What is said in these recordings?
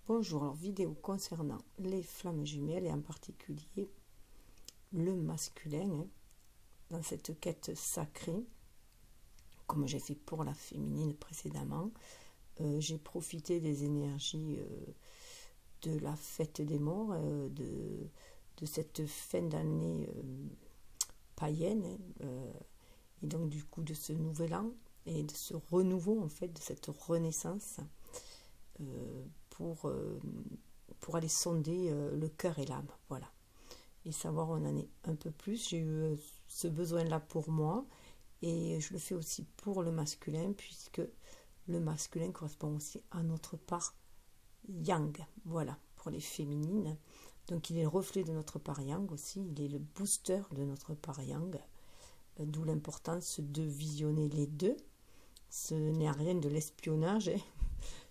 Bonjour, alors vidéo concernant les flammes jumelles et en particulier le masculin, dans cette quête sacrée, comme j'ai fait pour la féminine précédemment. J'ai profité des énergies de la fête des morts, de cette fin d'année païenne, et donc du coup de ce nouvel an et de ce renouveau en fait, de cette renaissance. Pour aller sonder le cœur et l'âme, voilà, et savoir où on en est un peu plus. J'ai eu ce besoin-là pour moi, et je le fais aussi pour le masculin, puisque le masculin correspond aussi à notre part yang, voilà, pour les féminines. Donc il est le reflet de notre part yang aussi, il est le booster de notre part yang, d'où l'importance de visionner les deux. Ce n'est rien de l'espionnage, hein.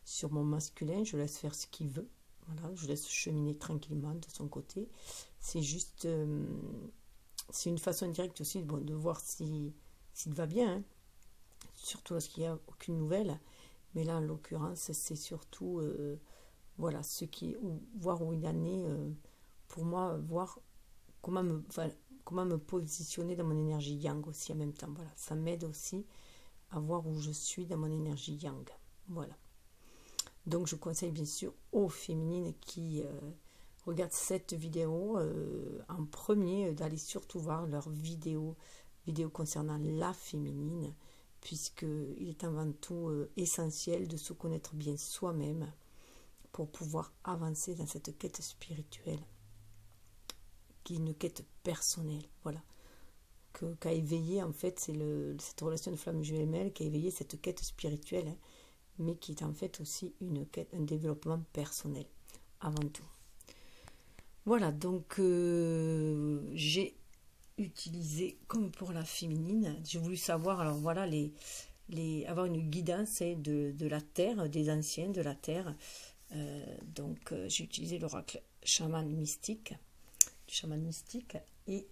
Sur mon masculin, je laisse faire ce qu'il veut. Voilà, je laisse cheminer tranquillement de son côté. C'est juste, c'est une façon directe aussi de voir s'il va bien, hein. Surtout lorsqu'il n'y a aucune nouvelle. Mais là, en l'occurrence, c'est surtout, voilà, voir où il en est. Pour moi, voir comment me positionner dans mon énergie yang aussi en même temps. Voilà, ça m'aide aussi à voir où je suis dans mon énergie yang. Voilà. Donc je conseille bien sûr aux féminines qui regardent cette vidéo en premier d'aller surtout voir leur vidéo concernant la féminine, puisqu'il est avant tout essentiel de se connaître bien soi-même pour pouvoir avancer dans cette quête spirituelle, qui est une quête personnelle, voilà, qu'a éveillé en fait, c'est cette relation de flamme jumelle qui a éveillé cette quête spirituelle, hein, mais qui est en fait aussi un développement personnel, avant tout. Voilà, donc j'ai utilisé, comme pour la féminine, j'ai voulu savoir, alors voilà, avoir une guidance de la Terre, des anciens de la Terre. Donc j'ai utilisé l'oracle du chaman mystique, et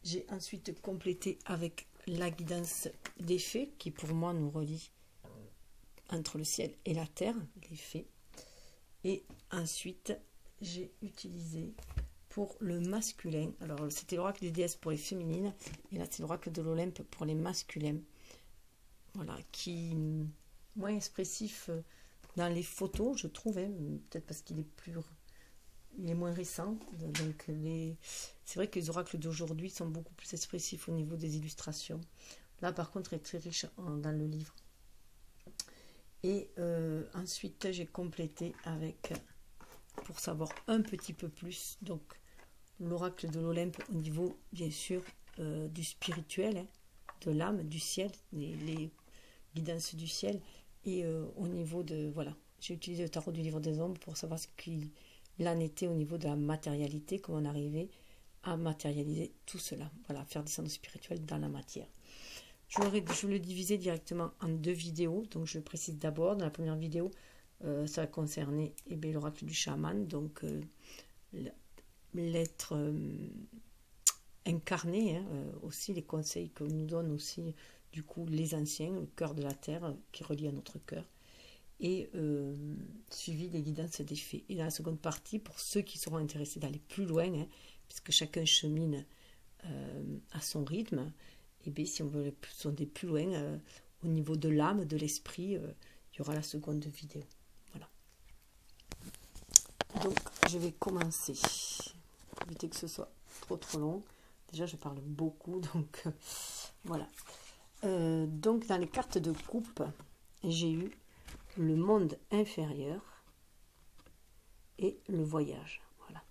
j'ai ensuite complété avec la guidance des fées, qui pour moi nous relie entre le ciel et la terre, les fées. Et ensuite, j'ai utilisé pour le masculin, alors c'était l'oracle des déesses pour les féminines, et là c'est l'oracle de l'Olympe pour les masculins. Voilà, qui est moins expressif dans les photos, je trouve, hein, peut-être parce qu'il est moins récent. Donc c'est vrai que les oracles d'aujourd'hui sont beaucoup plus expressifs au niveau des illustrations. Là par contre, il est très riche dans le livre. Et ensuite, j'ai complété avec, pour savoir un petit peu plus, donc l'oracle de l'Olympe au niveau, bien sûr, du spirituel, hein, de l'âme, du ciel, les guidances du ciel, et au niveau de, voilà, j'ai utilisé le tarot du livre des ombres pour savoir ce qu'il en était au niveau de la matérialité, comment on arrivait à matérialiser tout cela, voilà, faire descendre le spirituel dans la matière. Je le divisais directement en deux vidéos, donc je précise d'abord, dans la première vidéo, ça va concerner l'oracle du chaman, donc l'être incarné, hein, aussi les conseils que nous donnent aussi du coup les anciens, le cœur de la terre qui relie à notre cœur, et suivi des guidances des fées. Et dans la seconde partie, pour ceux qui seront intéressés d'aller plus loin, hein, puisque chacun chemine à son rythme, et bien si on veut sonder plus loin, au niveau de l'âme, de l'esprit, il y aura la seconde vidéo. Voilà. Donc je vais commencer, pour éviter que ce soit trop long. Déjà je parle beaucoup, donc voilà. Donc dans les cartes de coupe, j'ai eu le monde inférieur et le voyage. Voilà.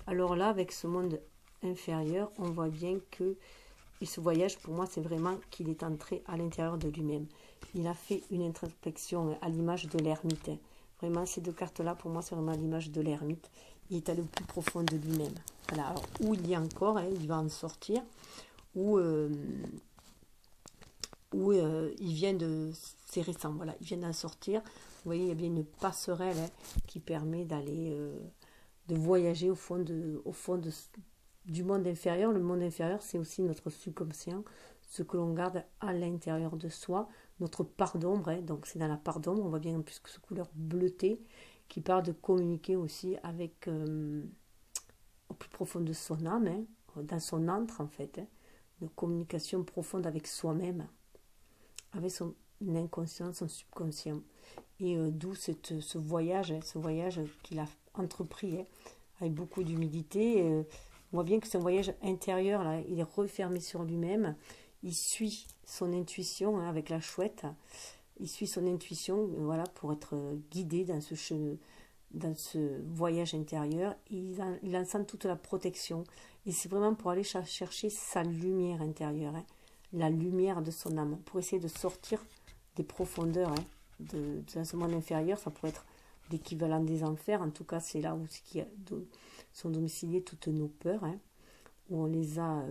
Alors là, avec ce monde inférieur, on voit bien que, et ce voyage, pour moi, c'est vraiment qu'il est entré à l'intérieur de lui-même. Il a fait une introspection à l'image de l'ermite. Vraiment, ces deux cartes-là, pour moi, c'est vraiment l'image de l'ermite. Il est allé au plus profond de lui-même. Voilà. Alors, où il y a encore, hein, il va en sortir, où il vient de... C'est récent, voilà, il vient d'en sortir. Vous voyez, il y a bien une passerelle, hein, qui permet d'aller, de voyager au fond du monde inférieur. Le monde inférieur, c'est aussi notre subconscient, ce que l'on garde à l'intérieur de soi, notre part d'ombre, hein. Donc c'est dans la part d'ombre, on voit bien en plus que ce couleur bleutée qui parle de communiquer aussi avec au plus profond de son âme, hein, dans son antre en fait, hein, une communication profonde avec soi-même, avec son inconscient, son subconscient. Et d'où ce voyage, hein, qu'il a entrepris, hein, avec beaucoup d'humilité. On voit bien que c'est un voyage intérieur, là, il est refermé sur lui-même, il suit son intuition, hein, avec la chouette, il suit son intuition, voilà, pour être guidé dans ce voyage intérieur. Il en sent toute la protection, et c'est vraiment pour aller chercher sa lumière intérieure, hein, la lumière de son âme, pour essayer de sortir des profondeurs, hein, de ce monde inférieur. Ça pourrait être l'équivalent des enfers, en tout cas c'est là où sont domiciliées toutes nos peurs, hein, où on les a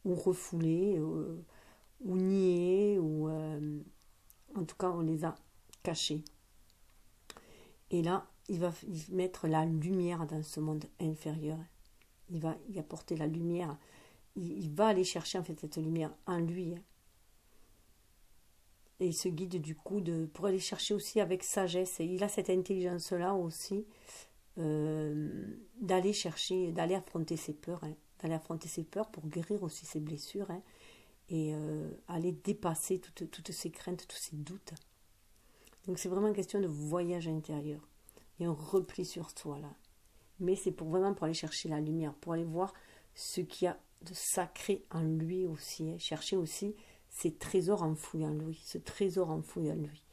ou refoulées, ou niées, ou en tout cas on les a cachées. Et là, il va mettre la lumière dans ce monde inférieur. Il va y apporter la lumière. Il va aller chercher en fait cette lumière en lui, hein. Et il se guide du coup pour aller chercher aussi avec sagesse. Et il a cette intelligence-là aussi, d'aller chercher, d'aller affronter ses peurs, hein, d'aller affronter ses peurs pour guérir aussi ses blessures, hein, et aller dépasser toutes ses craintes, tous ses doutes. Donc c'est vraiment une question de voyage intérieur et un repli sur soi là. Mais c'est vraiment pour aller chercher la lumière, pour aller voir ce qu'il y a de sacré en lui aussi, hein, chercher aussi ces trésors enfouis en lui, ce trésor enfoui en lui.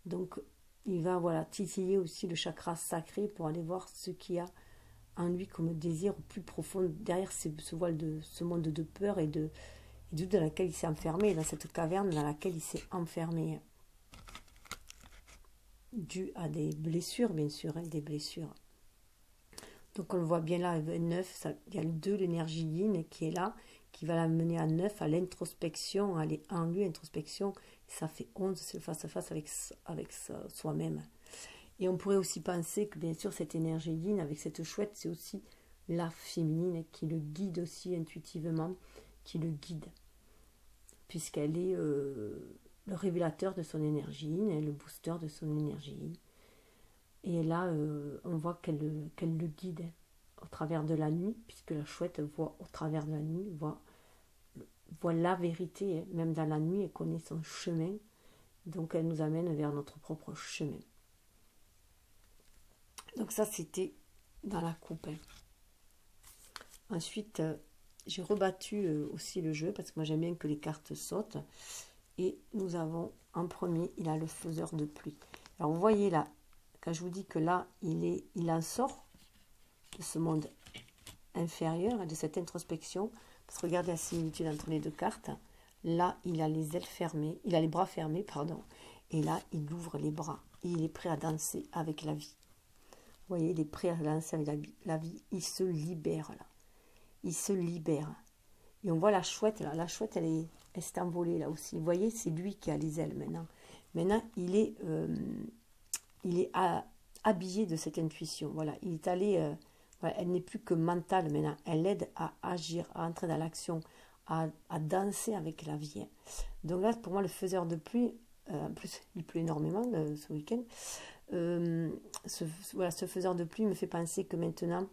Donc il va titiller aussi le chakra sacré pour aller voir ce qu'il y a en lui comme désir au plus profond derrière ce voile de ce monde de peur et de doute dans lequel il s'est enfermé, dans cette caverne dans laquelle il s'est enfermé, dû à des blessures, bien sûr, hein, des blessures. Donc on le voit bien là, 9, il y a le 2, l'énergie yin qui est là, qui va l'amener à 9, à l'introspection, aller en lui, introspection. Ça fait 11, c'est le face-à-face avec soi-même. Et on pourrait aussi penser que bien sûr cette énergie yin, avec cette chouette, c'est aussi la féminine qui le guide aussi intuitivement, qui le guide, puisqu'elle est le révélateur de son énergie yin, le booster de son énergie yin. Et là, on voit qu'elle le guide au travers de la nuit, puisque la chouette voit au travers de la nuit, voit la vérité, hein. Même dans la nuit, elle connaît son chemin, donc elle nous amène vers notre propre chemin. Donc ça, c'était dans la coupe, hein. Ensuite, j'ai rebattu aussi le jeu, parce que moi j'aime bien que les cartes sautent, et nous avons en premier, il a le faiseur de pluie. Alors vous voyez là, quand je vous dis que là, il en sort de ce monde inférieur, de cette introspection, parce que regardez la similitude entre les deux cartes. Là, il a les ailes fermées, il a les bras fermés, pardon, et là, il ouvre les bras, et il est prêt à danser avec la vie. Vous voyez, il est prêt à danser avec la vie, il se libère là, il se libère. Et on voit la chouette là, elle s'est envolée là aussi. Vous voyez, c'est lui qui a les ailes maintenant. Maintenant, il est habillé de cette intuition. Voilà, il est allé. Elle n'est plus que mentale maintenant. Elle aide à agir, à entrer dans l'action, à danser avec la vie. Donc là, pour moi, le faiseur de pluie, en plus, il pleut énormément ce week-end. Ce faiseur de pluie me fait penser que maintenant,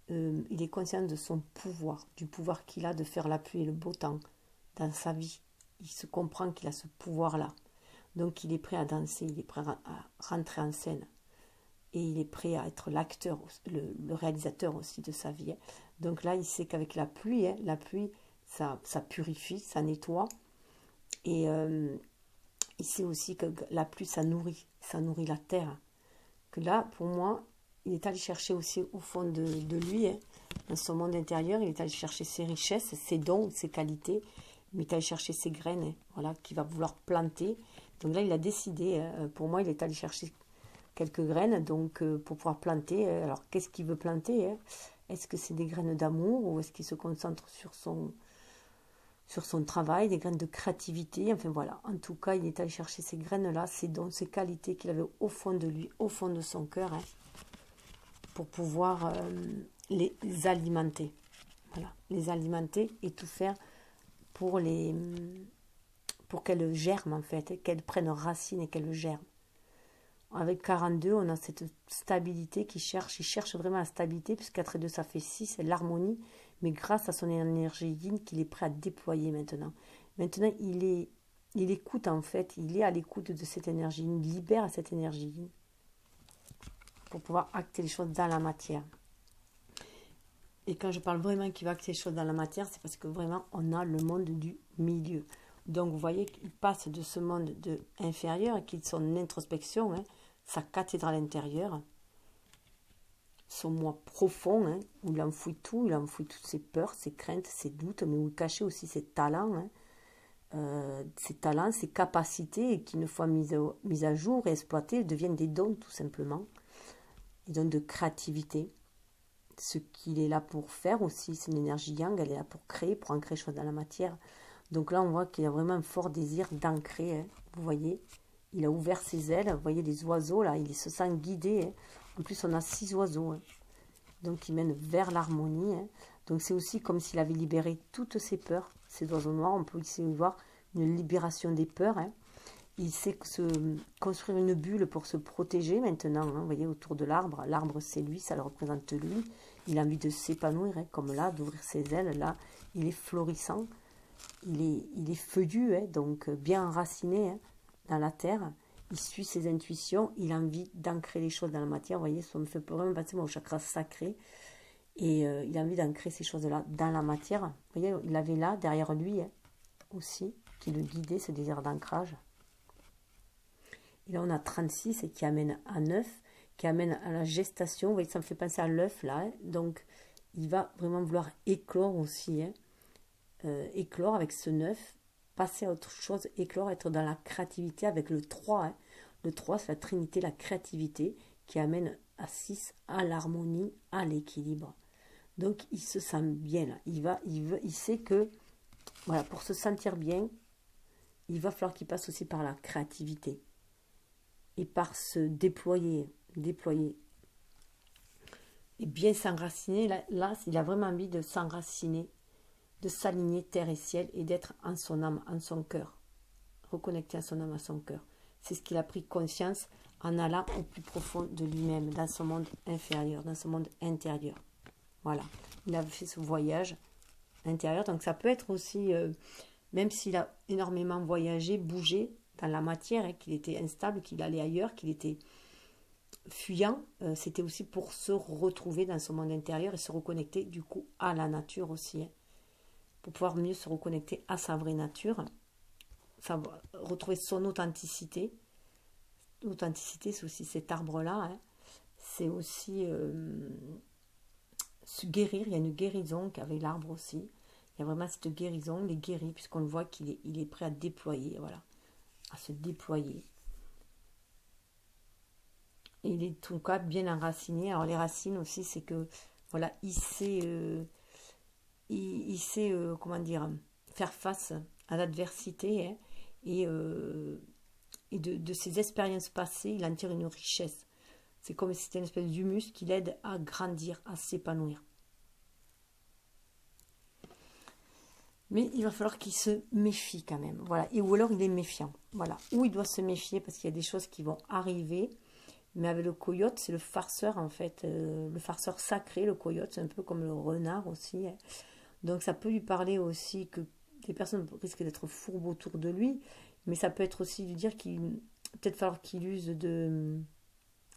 il est conscient de son pouvoir, du pouvoir qu'il a de faire la pluie et le beau temps dans sa vie. Il se comprend qu'il a ce pouvoir-là. Donc il est prêt à danser, il est prêt à rentrer en scène. Et il est prêt à être l'acteur, le réalisateur aussi de sa vie. Donc là, il sait qu'avec la pluie, ça purifie, ça nettoie. Et il sait aussi que la pluie, ça nourrit la terre. Que là, pour moi, il est allé chercher aussi au fond de lui, hein, dans son monde intérieur, il est allé chercher ses richesses, ses dons, ses qualités, mais il est allé chercher ses graines, hein, voilà, qu'il va vouloir planter. Donc là, il a décidé, pour moi, il est allé chercher quelques graines, donc pour pouvoir planter. Alors, qu'est-ce qu'il veut planter, hein? Est-ce que c'est des graines d'amour ou est-ce qu'il se concentre sur son travail, des graines de créativité? Enfin voilà, en tout cas, il est allé chercher ces graines-là, ces dons, ces qualités qu'il avait au fond de lui, au fond de son cœur, hein, pour pouvoir les alimenter. Voilà, les alimenter et tout faire pour les pour qu'elle germe en fait, qu'elle prenne racine et qu'elle germe. Avec 42, on a cette stabilité il cherche vraiment la stabilité, puisque 4 et 2, ça fait 6, c'est l'harmonie, mais grâce à son énergie yin qu'il est prêt à déployer maintenant. Maintenant, il écoute en fait, il est à l'écoute de cette énergie, il libère cette énergie yin pour pouvoir acter les choses dans la matière. Et quand je parle vraiment qu'il va acter les choses dans la matière, c'est parce que vraiment, on a le monde du milieu. Donc, vous voyez qu'il passe de ce monde inférieur, qui est son introspection, hein, sa cathédrale intérieure, son moi profond, hein, où il enfouit tout, il enfouit toutes ses peurs, ses craintes, ses doutes, mais où il cachait aussi ses talents, ses capacités, qui une fois mises à jour et exploitées, deviennent des dons tout simplement, des dons de créativité. Ce qu'il est là pour faire aussi, c'est une énergie yang, elle est là pour créer, pour ancrer les choses dans la matière. Donc là, on voit qu'il a vraiment un fort désir d'ancrer, hein, vous voyez. Il a ouvert ses ailes, vous voyez les oiseaux là, il se sent guidé. Hein. En plus, on a 6 oiseaux, hein. Donc ils mènent vers l'harmonie. Hein. Donc c'est aussi comme s'il avait libéré toutes ses peurs. Ces oiseaux noirs, on peut ici voir une libération des peurs. Hein. Il sait construire une bulle pour se protéger maintenant, hein, vous voyez, autour de l'arbre. L'arbre, c'est lui, ça le représente lui. Il a envie de s'épanouir, hein, comme là, d'ouvrir ses ailes. Là, il est florissant, il est feuillu, hein, donc bien enraciné, hein, dans la terre. Il suit ses intuitions, il a envie d'ancrer les choses dans la matière. Vous voyez, ça me fait vraiment passer mon chakra sacré. Et il a envie d'ancrer ces choses-là dans la matière. Vous voyez, il avait là, derrière lui, hein, aussi, qui le guidait, ce désir d'ancrage. Et là, on a 36 et qui amène à 9, qui amène à la gestation. Vous voyez, ça me fait penser à l'œuf, là. Hein. Donc, il va vraiment vouloir éclore aussi. Hein. Éclore avec ce 9, passer à autre chose, éclore, être dans la créativité avec le 3. Hein. Le 3, c'est la trinité, la créativité, qui amène à 6, à l'harmonie, à l'équilibre. Donc, il se sent bien, là. Il sait que, voilà, pour se sentir bien, il va falloir qu'il passe aussi par la créativité. Et par se déployer, et bien s'enraciner, là, il a vraiment envie de s'enraciner, de s'aligner terre et ciel, et d'être en son âme, en son cœur, reconnecté à son âme, à son cœur. C'est ce qu'il a pris conscience en allant au plus profond de lui-même, dans son monde inférieur, dans son monde intérieur. Voilà, il a fait ce voyage intérieur, donc ça peut être aussi, même s'il a énormément voyagé, bougé, dans la matière, hein, qu'il était instable, qu'il allait ailleurs, qu'il était fuyant, c'était aussi pour se retrouver dans son monde intérieur et se reconnecter du coup à la nature aussi, hein, pour pouvoir mieux se reconnecter à sa vraie nature, retrouver son authenticité. L'authenticité, c'est aussi cet arbre-là, hein, c'est aussi se guérir, il y a une guérison qu'avec l'arbre aussi, il y a vraiment cette guérison, il est guéri, puisqu'on le voit qu'il est prêt à déployer, voilà, à se déployer. Et il est en tout cas bien enraciné. Alors les racines aussi, c'est que voilà, il sait comment dire, faire face à l'adversité, hein, et de ses expériences passées, il en tire une richesse. C'est comme si c'était une espèce d'humus qui l'aide à grandir, à s'épanouir. Mais il va falloir qu'il se méfie quand même. Voilà. Et ou alors il est méfiant. Voilà. Ou il doit se méfier parce qu'il y a des choses qui vont arriver. Mais avec le coyote, c'est le farceur en fait. Le farceur sacré, le coyote, c'est un peu comme le renard aussi. Hein. Donc ça peut lui parler aussi que des personnes risquent d'être fourbes autour de lui. Mais ça peut être aussi lui dire qu'il peut-être falloir qu'il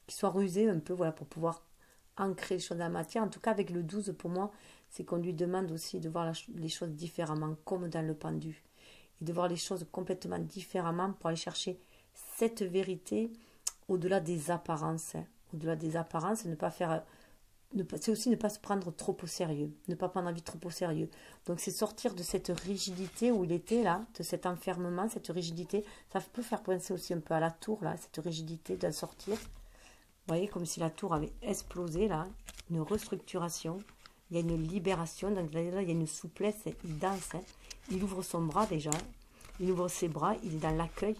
qu'il soit rusé un peu, voilà, pour pouvoir ancrer les choses dans la matière. En tout cas, avec le 12, pour moi, c'est qu'on lui demande aussi de voir les choses différemment, comme dans le pendu. Et de voir les choses complètement différemment pour aller chercher cette vérité au-delà des apparences. Hein. Au-delà des apparences, ne pas faire... c'est aussi ne pas se prendre trop au sérieux. Ne pas prendre la vie trop au sérieux. Donc c'est sortir de cette rigidité où il était là, de cet enfermement, cette rigidité. Ça peut faire penser aussi un peu à la tour, là, cette rigidité d'en sortir. Vous voyez, comme si la tour avait explosé, là, une restructuration, il y a une libération, donc là, il y a une souplesse, il danse, hein. Il ouvre son bras déjà, il ouvre ses bras, il est dans l'accueil,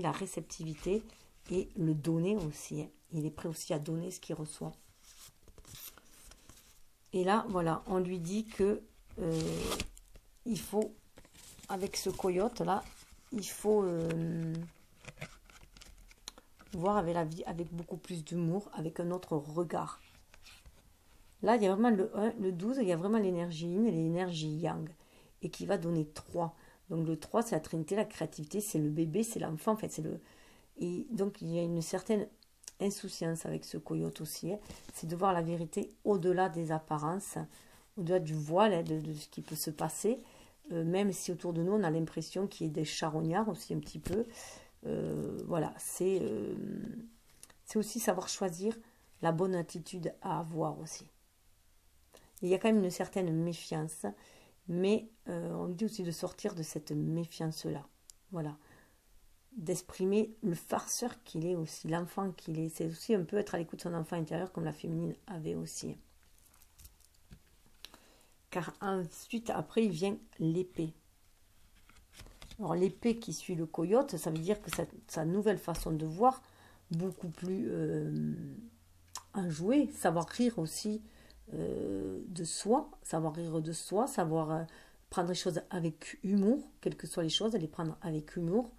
la réceptivité et le donner aussi, hein. Il est prêt aussi à donner ce qu'il reçoit. Et là, voilà, on lui dit que il faut avec ce coyote là, il faut voir avec la vie avec beaucoup plus d'humour, avec un autre regard. Là, il y a vraiment le 1, le 12, il y a vraiment l'énergie yin et l'énergie yang, et qui va donner 3. Donc le 3, c'est la trinité, la créativité, c'est le bébé, c'est l'enfant, en fait, c'est le... Et donc il y a une certaine insouciance avec ce coyote aussi, hein. C'est de voir la vérité au-delà des apparences, au-delà du voile, hein, de ce qui peut se passer, même si autour de nous, on a l'impression qu'il y ait des charognards aussi un petit peu. Voilà, c'est aussi savoir choisir la bonne attitude à avoir aussi. Il y a quand même une certaine méfiance, mais on dit aussi de sortir de cette méfiance-là. Voilà. D'exprimer le farceur qu'il est aussi, l'enfant qu'il est. C'est aussi un peu être à l'écoute de son enfant intérieur, comme la féminine avait aussi. Car ensuite, après, il vient l'épée. Alors l'épée qui suit le coyote, ça veut dire que sa nouvelle façon de voir, beaucoup plus enjouée, savoir rire aussi de soi, savoir rire de soi, savoir prendre les choses avec humour, quelles que soient les choses, les prendre avec humour,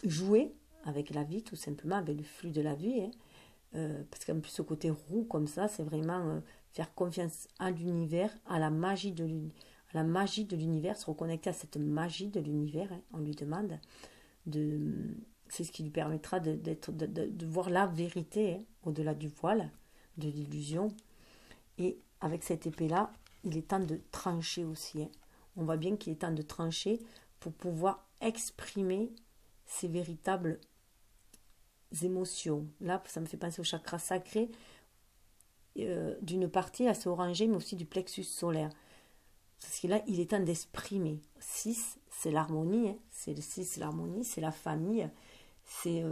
jouer avec la vie tout simplement, avec le flux de la vie, hein. Parce qu'en plus ce côté roux comme ça, c'est vraiment faire confiance à l'univers, à la magie de l'univers, se reconnecter à cette magie de l'univers, hein. On lui demande c'est ce qui lui permettra de voir la vérité, hein, au-delà du voile, de l'illusion. Et avec cette épée-là, il est temps de trancher aussi, hein. On voit bien qu'il est temps de trancher pour pouvoir exprimer ses véritables émotions. Là, ça me fait penser au chakra sacré, d'une partie assez orangée, mais aussi du plexus solaire. Parce que là, il est temps d'exprimer. 6, c'est l'harmonie, hein. C'est le 6, c'est l'harmonie, c'est la famille, c'est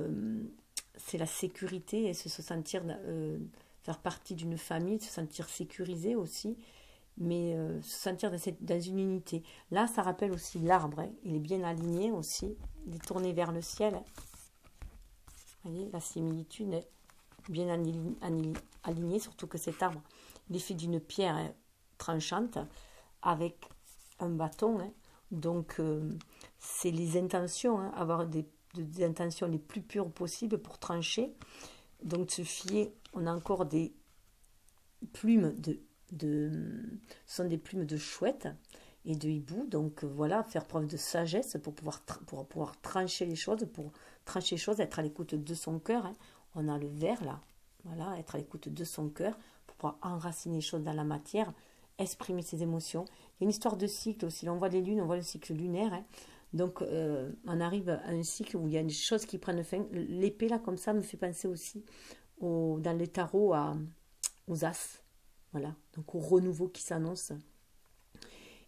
la sécurité, et se sentir faire partie d'une famille, se sentir sécurisé aussi, mais se sentir dans une unité. Là, ça rappelle aussi l'arbre, hein. Il est bien aligné aussi, il est tourné vers le ciel, hein. Vous voyez, la similitude est bien alignée, surtout que cet arbre, il est fait d'une pierre, hein, tranchante, avec un bâton, hein. Donc, c'est les intentions, hein, avoir des intentions les plus pures possibles pour trancher. Donc, se fier, on a encore des plumes ce sont des plumes de chouette et de hibou. Donc, voilà, faire preuve de sagesse pour pouvoir trancher les choses, être à l'écoute de son cœur, hein. On a le vert là, voilà, être à l'écoute de son cœur pour pouvoir enraciner les choses dans la matière, exprimer ses émotions. Il y a une histoire de cycle aussi. Là, on voit les lunes, on voit le cycle lunaire, hein. Donc, on arrive à un cycle où il y a des choses qui prennent fin. L'épée, là, comme ça, me fait penser aussi, dans les tarots, aux as. Voilà, donc au renouveau qui s'annonce.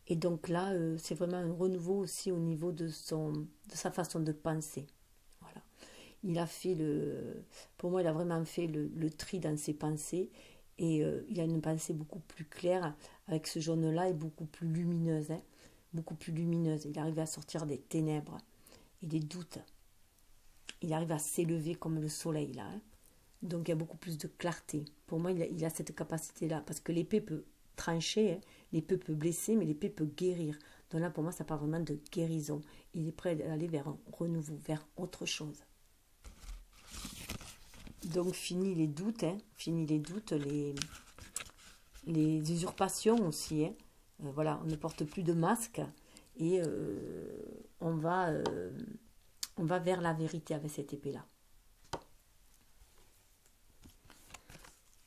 Et donc là, c'est vraiment un renouveau aussi au niveau de sa façon de penser. Voilà. Pour moi, il a vraiment fait le tri dans ses pensées. Et il a une pensée beaucoup plus claire avec ce jaune-là et beaucoup plus lumineuse, hein. Beaucoup plus lumineuse. Il arrive à sortir des ténèbres et des doutes. Il arrive à s'élever comme le soleil, là, hein. Donc il y a beaucoup plus de clarté. Pour moi, il a cette capacité-là. Parce que l'épée peut trancher, hein. L'épée peut blesser, mais l'épée peut guérir. Donc là, pour moi, ça parle vraiment de guérison. Il est prêt à aller vers un renouveau, vers autre chose. Donc fini les doutes, hein. Fini les doutes, les usurpations aussi, hein. Voilà, on ne porte plus de masque et on va vers la vérité avec cette épée-là.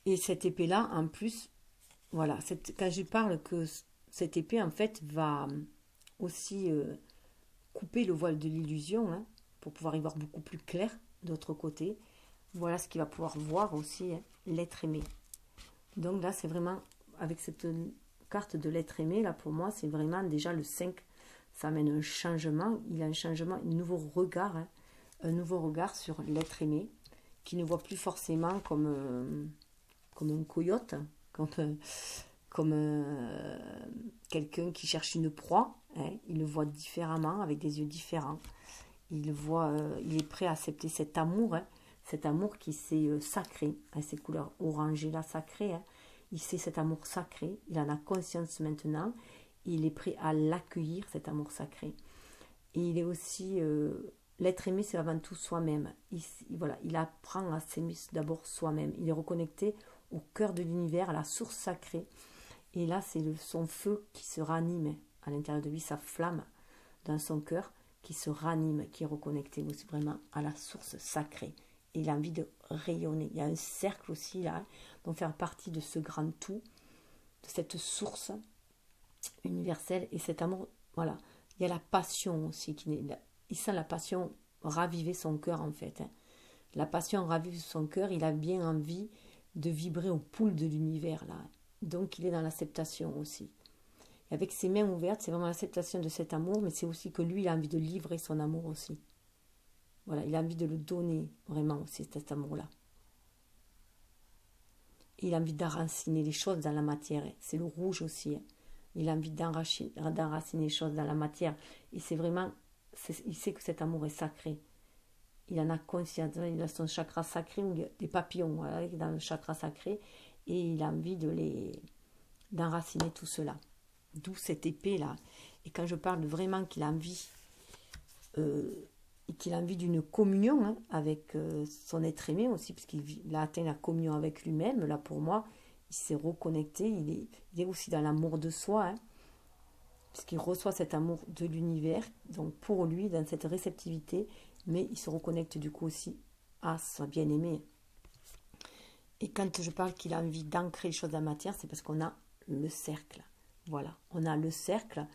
Et cette épée-là, en plus, voilà, quand je parle que cette épée, en fait, va aussi couper le voile de l'illusion, hein, pour pouvoir y voir beaucoup plus clair d'autre côté. Voilà ce qu'il va pouvoir voir aussi, hein, l'être aimé. Donc là, c'est vraiment, avec cette carte de l'être aimé, là, pour moi, c'est vraiment déjà le 5. Ça amène un changement. Il y a un changement, un nouveau regard, hein, un nouveau regard sur l'être aimé, qui ne voit plus forcément comme un coyote, comme quelqu'un qui cherche une proie, hein. Il le voit différemment, avec des yeux différents. Il est prêt à accepter cet amour, hein, cet amour qui c'est sacré, hein, ces couleurs orangées là, sacrées, hein. Il sait cet amour sacré, il en a conscience maintenant, il est prêt à l'accueillir, cet amour sacré. Et il est aussi... l'être aimé, c'est avant tout soi-même. Voilà, il apprend à s'aimer d'abord soi-même. Il est reconnecté au cœur de l'univers, à la source sacrée. Et là, c'est son feu qui se ranime à l'intérieur de lui, sa flamme dans son cœur qui se ranime, qui est reconnecté aussi vraiment à la source sacrée. Et il a envie de rayonner. Il y a un cercle aussi là, donc faire partie de ce grand tout, de cette source universelle. Et cet amour, voilà. Il y a la passion aussi. Il sent la passion raviver son cœur en fait. La passion ravive son cœur. Il a bien envie de vibrer au pouls de l'univers là. Donc il est dans l'acceptation aussi. Et avec ses mains ouvertes, c'est vraiment l'acceptation de cet amour, mais c'est aussi que lui, il a envie de livrer son amour aussi. Voilà, il a envie de le donner vraiment aussi, cet amour-là. Il a envie d'enraciner les choses dans la matière. C'est le rouge aussi. Il a envie d'enraciner les choses dans la matière. Et c'est vraiment, il sait que cet amour est sacré. Il en a conscience. Il a son chakra sacré, des papillons voilà, dans le chakra sacré. Et il a envie d'enraciner tout cela. D'où cette épée là. Et quand je parle vraiment qu'il a envie d'une communion avec son être aimé aussi, puisqu'il a atteint la communion avec lui-même, là pour moi, il s'est reconnecté, il est aussi dans l'amour de soi, puisqu'il reçoit cet amour de l'univers, donc pour lui, dans cette réceptivité, mais il se reconnecte du coup aussi à sa bien-aimée. Et quand je parle qu'il a envie d'ancrer les choses dans la matière, c'est parce qu'on a le cercle. Voilà, on a le cercle.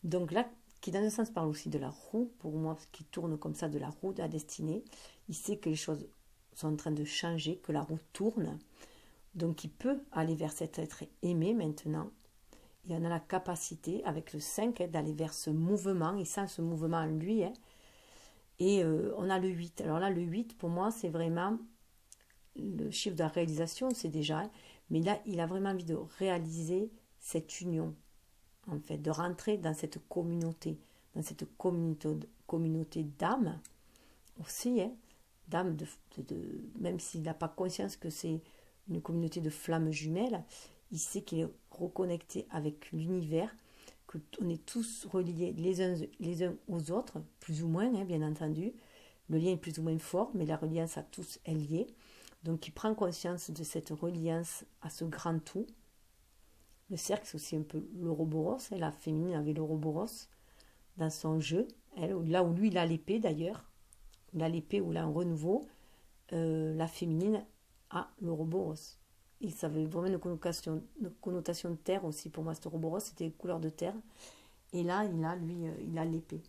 Donc là, qui dans un sens parle aussi de la roue, pour moi, qui tourne comme ça, de la roue de la destinée. Il sait que les choses sont en train de changer, que la roue tourne. Donc il peut aller vers cet être aimé maintenant. Il en a la capacité, avec le 5, d'aller vers ce mouvement. Il sent ce mouvement en lui. Et on a le 8. Alors là, le 8, pour moi, c'est vraiment le chiffre de la réalisation, c'est déjà. Mais là, il a vraiment envie de réaliser cette union, en fait, de rentrer dans cette communauté d'âmes aussi, d'âmes, même s'il n'a pas conscience que c'est une communauté de flammes jumelles, il sait qu'il est reconnecté avec l'univers, qu'on est tous reliés les uns aux autres, plus ou moins, bien entendu. Le lien est plus ou moins fort, mais la reliance à tous est liée. Donc il prend conscience de cette reliance à ce grand tout. Le cercle, c'est aussi un peu l'Ouroboros. La féminine avait l'Ouroboros dans son jeu. Là où lui, il a l'épée d'ailleurs. Il a l'épée ou il a un renouveau. La féminine a l'Ouroboros. Et ça avait vraiment une connotation de terre aussi. Pour moi, cet Ouroboros, c'était couleur de terre. Et là, il a l'épée.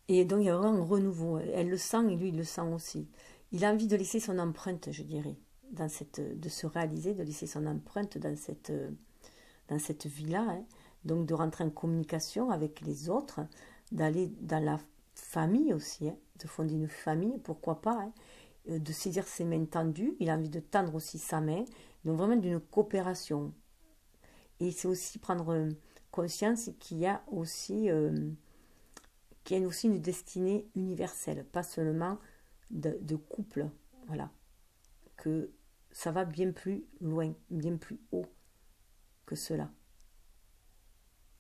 Et donc, il y a vraiment un renouveau. Elle le sent et lui, il le sent aussi. Il a envie de laisser son empreinte, je dirais. De se réaliser, de laisser son empreinte dans cette vie-là, donc de rentrer en communication avec les autres, d'aller dans la famille aussi, de fonder une famille, pourquoi pas, de saisir ses mains tendues, il a envie de tendre aussi sa main, donc vraiment d'une coopération. Et c'est aussi prendre conscience qu'il y a aussi une destinée universelle, pas seulement de couple, voilà, que ça va bien plus loin, bien plus haut que cela,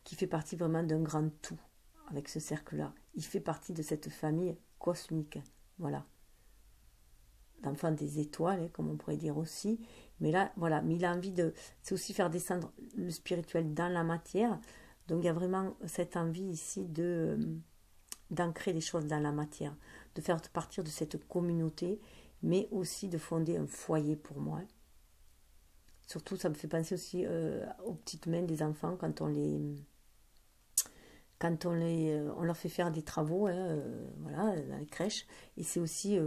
qui fait partie vraiment d'un grand tout avec ce cercle-là. Il fait partie de cette famille cosmique, voilà, l'enfant des étoiles, comme on pourrait dire aussi. Mais là, voilà, mais il a envie c'est aussi faire descendre le spirituel dans la matière. Donc il y a vraiment cette envie ici d'ancrer les choses dans la matière, de faire partir de cette communauté, mais aussi de fonder un foyer pour moi. Surtout, ça me fait penser aussi aux petites mains des enfants quand on leur fait faire des travaux, voilà, dans les crèches. Et c'est aussi,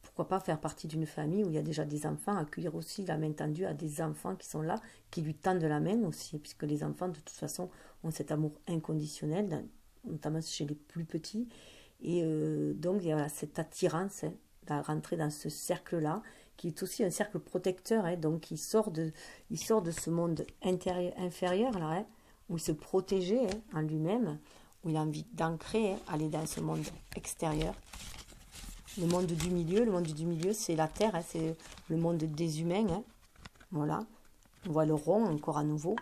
pourquoi pas faire partie d'une famille où il y a déjà des enfants, accueillir aussi la main tendue à des enfants qui sont là, qui lui tendent la main aussi, puisque les enfants, de toute façon, ont cet amour inconditionnel, notamment chez les plus petits. Et donc, il y a cette attirance à rentrer dans ce cercle-là, qui est aussi un cercle protecteur, donc il sort de ce monde inférieur, là, où il se protégeait en lui-même, où il a envie d'ancrer, aller dans ce monde extérieur. Le monde du milieu, c'est la terre, c'est le monde des humains, voilà. On voit le rond encore à nouveau,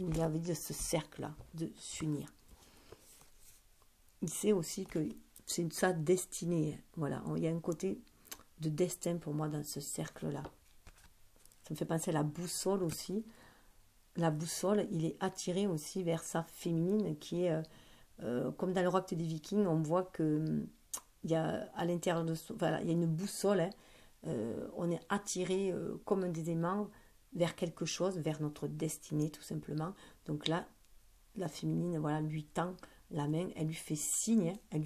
Il y avait de ce cercle-là, de s'unir. Il sait aussi que c'est sa destinée. Voilà, il y a un côté de destin pour moi dans ce cercle-là. Ça me fait penser à la boussole aussi. La boussole, il est attiré aussi vers sa féminine qui est, comme dans le roc des Vikings, on voit que il y a à l'intérieur de voilà, il y a une boussole, hein. On est attiré comme des aimants vers quelque chose, vers notre destinée tout simplement. Donc là, la féminine, voilà, lui tend la main, elle lui fait signe, et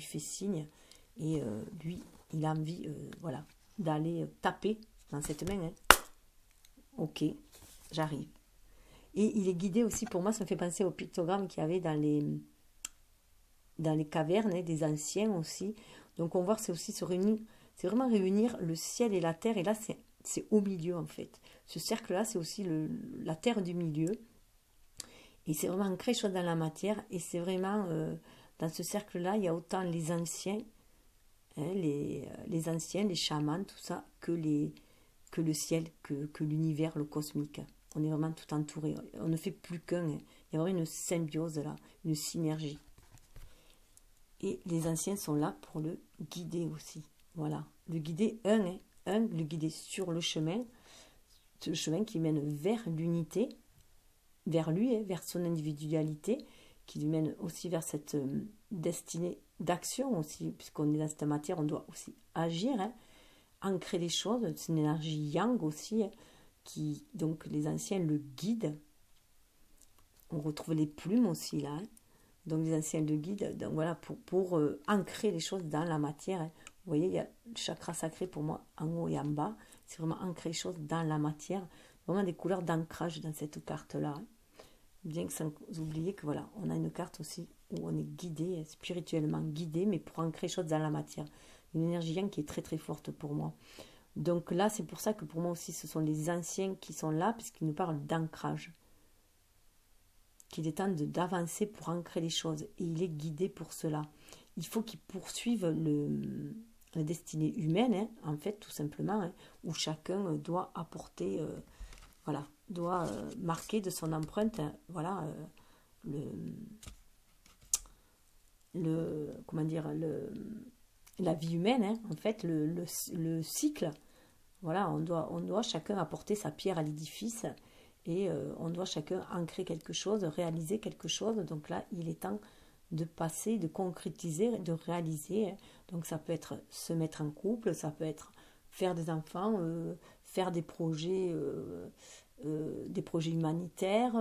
lui, il a envie, voilà, d'aller taper dans cette main. Hein. Ok, j'arrive. Et il est guidé aussi, pour moi, ça me fait penser au pictogramme qu'il y avait dans les cavernes, hein, des anciens aussi. Donc on voit que c'est aussi se réunir, c'est vraiment réunir le ciel et la terre. Et là, c'est au milieu en fait. Ce cercle-là, c'est aussi la terre du milieu. Et c'est vraiment ancré chose dans la matière. Et c'est vraiment, dans ce cercle-là, il y a autant les anciens, hein, les anciens, les chamans, tout ça, que le ciel, que l'univers, le cosmique. On est vraiment tout entouré. On ne fait plus qu'un. Hein. Il y a vraiment une symbiose là, une synergie. Et les anciens sont là pour le guider aussi. Voilà. Le guider, le guider sur le chemin. Ce chemin qui mène vers l'unité, vers lui, hein, vers son individualité, qui lui mène aussi vers cette destinée d'action aussi, puisqu'on est dans cette matière, on doit aussi agir, hein, ancrer les choses. C'est une énergie yang aussi, hein, qui, donc les anciens le guident. On retrouve les plumes aussi là, hein. Donc les anciens le guident, donc voilà, pour ancrer les choses dans la matière. Hein. Vous voyez, il y a le chakra sacré pour moi en haut et en bas. C'est vraiment ancrer les choses dans la matière. Vraiment des couleurs d'ancrage dans cette carte-là. Hein. Bien que sans oublier que voilà, on a une carte aussi où on est guidé, spirituellement guidé, mais pour ancrer les choses dans la matière. Une énergie yang qui est très très forte pour moi. Donc là, c'est pour ça que pour moi aussi, ce sont les anciens qui sont là, puisqu'ils nous parlent d'ancrage. Qu'il est temps d'avancer pour ancrer les choses. Et il est guidé pour cela. Il faut qu'il poursuive la destinée humaine, hein, en fait, tout simplement, hein, où chacun doit apporter, voilà, doit marquer de son empreinte, hein, voilà, comment dire, la vie humaine, hein, en fait, le cycle. Voilà, on doit chacun apporter sa pierre à l'édifice. Et on doit chacun ancrer quelque chose, réaliser quelque chose. Donc là, il est temps de passer, de concrétiser, de réaliser. Donc ça peut être se mettre en couple, ça peut être faire des enfants, faire des projets humanitaires,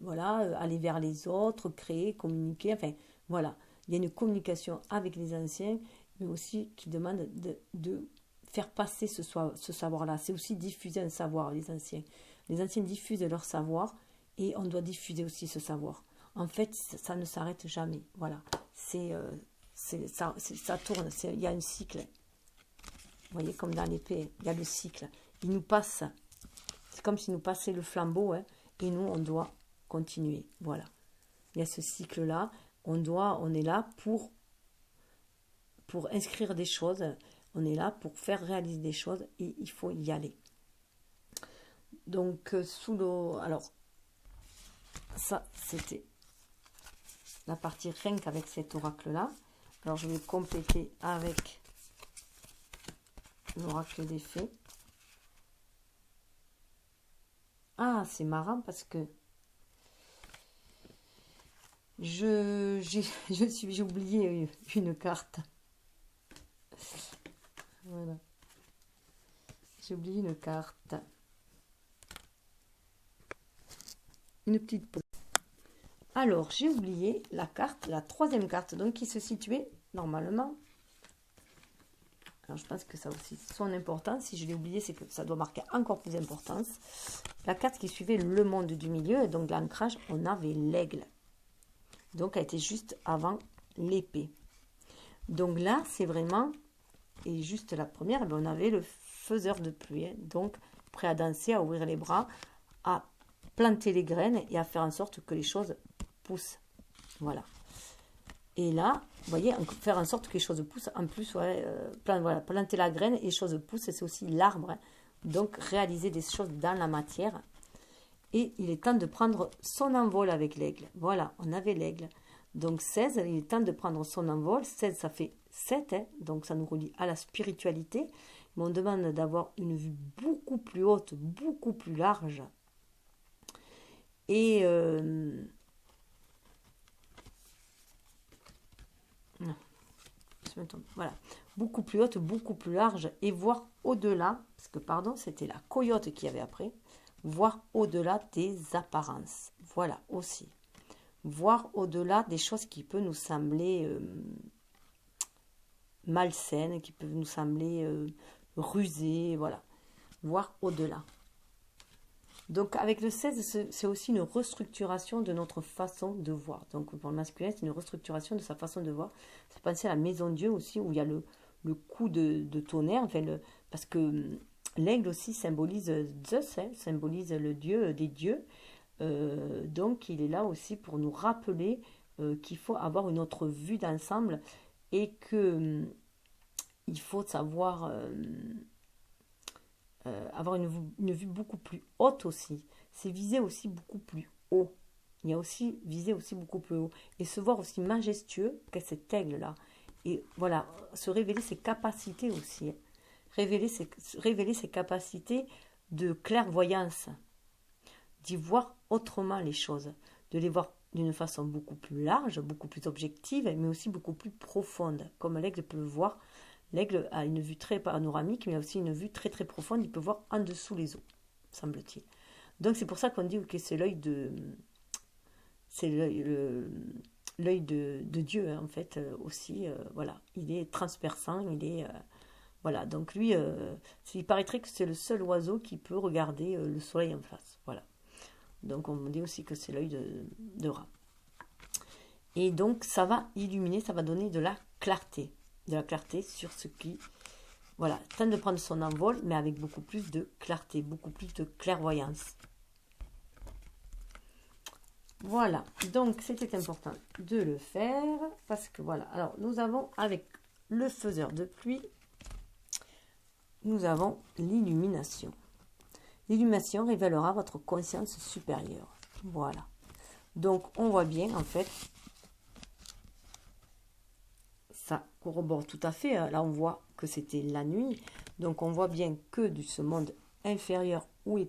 voilà, aller vers les autres, créer, communiquer. Enfin, voilà. Il y a une communication avec les anciens, mais aussi qui demande de faire passer ce savoir-là. C'est aussi diffuser un savoir, les anciens. Les anciens diffusent leur savoir et on doit diffuser aussi ce savoir. En fait, ça ne s'arrête jamais. Voilà. Ça tourne. Il y a un cycle. Vous voyez, comme dans l'épée, il y a le cycle. Il nous passe. C'est comme s'il nous passait le flambeau, hein, et nous, on doit continuer. Voilà. Il y a ce cycle-là. On est là pour inscrire des choses. On est là pour faire réaliser des choses et il faut y aller. Donc, sous l'eau, alors, ça, c'était la partie rien qu'avec cet oracle-là. Alors, je vais compléter avec l'oracle des fées. Ah, c'est marrant parce que j'ai oublié une carte. Voilà. J'ai oublié une carte. Une petite pause. Alors, j'ai oublié la carte, la troisième carte, donc qui se situait normalement. Alors, je pense que ça a aussi son importance. Si je l'ai oublié, c'est que ça doit marquer encore plus d'importance. La carte qui suivait le monde du milieu, donc l'ancrage, on avait l'aigle. Donc, elle était juste avant l'épée. Donc là, c'est vraiment, et juste la première, on avait le faiseur de pluie. Hein, donc, prêt à danser, à ouvrir les bras, à planter les graines et à faire en sorte que les choses poussent. Voilà. Et là, vous voyez, faire en sorte que les choses poussent. En plus, ouais, voilà, planter la graine et les choses poussent, c'est aussi l'arbre. Hein. Donc, réaliser des choses dans la matière. Et il est temps de prendre son envol avec l'aigle. Voilà, on avait l'aigle. Donc 16, il est temps de prendre son envol. 16, ça fait 7, hein, donc ça nous relie à la spiritualité. Mais on demande d'avoir une vue beaucoup plus haute, beaucoup plus large. Et voilà, beaucoup plus haute, beaucoup plus large, et voir au-delà, parce que pardon, c'était la coyote qui avait après, voir au-delà des apparences. Voilà aussi. Voir au-delà des choses qui peuvent nous sembler malsaines, qui peuvent nous sembler rusées, voilà. Voir au-delà. Donc avec le 16, c'est aussi une restructuration de notre façon de voir. Donc pour le masculin, c'est une restructuration de sa façon de voir. C'est penser à la maison Dieu aussi, où il y a le coup de tonnerre, enfin parce que l'aigle aussi symbolise Zeus, hein, symbolise le dieu des dieux. Donc il est là aussi pour nous rappeler qu'il faut avoir une autre vue d'ensemble et que il faut savoir avoir une vue beaucoup plus haute aussi. C'est viser aussi beaucoup plus haut. Il y a aussi viser aussi beaucoup plus haut. Et se voir aussi majestueux que cet aigle-là. Et voilà, se révéler ses capacités aussi. Hein. Révéler ses capacités de clairvoyance. D'y voir autrement les choses. De les voir d'une façon beaucoup plus large, beaucoup plus objective, mais aussi beaucoup plus profonde. Comme l'aigle peut le voir. L'aigle a une vue très panoramique, mais aussi une vue très très profonde. Il peut voir en dessous les eaux, semble-t-il. Donc c'est pour ça qu'on dit que c'est l'œil de, c'est l'œil de Dieu hein, en fait aussi. Voilà, il est transperçant, il est voilà. Donc lui, il paraîtrait que c'est le seul oiseau qui peut regarder le soleil en face. Voilà. Donc on dit aussi que c'est l'œil de rat. Et donc ça va illuminer, ça va donner de la clarté sur ce qui, voilà, temps de prendre son envol, mais avec beaucoup plus de clarté, beaucoup plus de clairvoyance. Voilà, donc c'était important de le faire, parce que voilà, alors nous avons avec le faiseur de pluie, nous avons l'illumination. L'illumination révélera votre conscience supérieure. Voilà. Donc on voit bien en fait, ça corrobore tout à fait. Là, on voit que c'était la nuit. Donc, on voit bien que de ce monde inférieur où il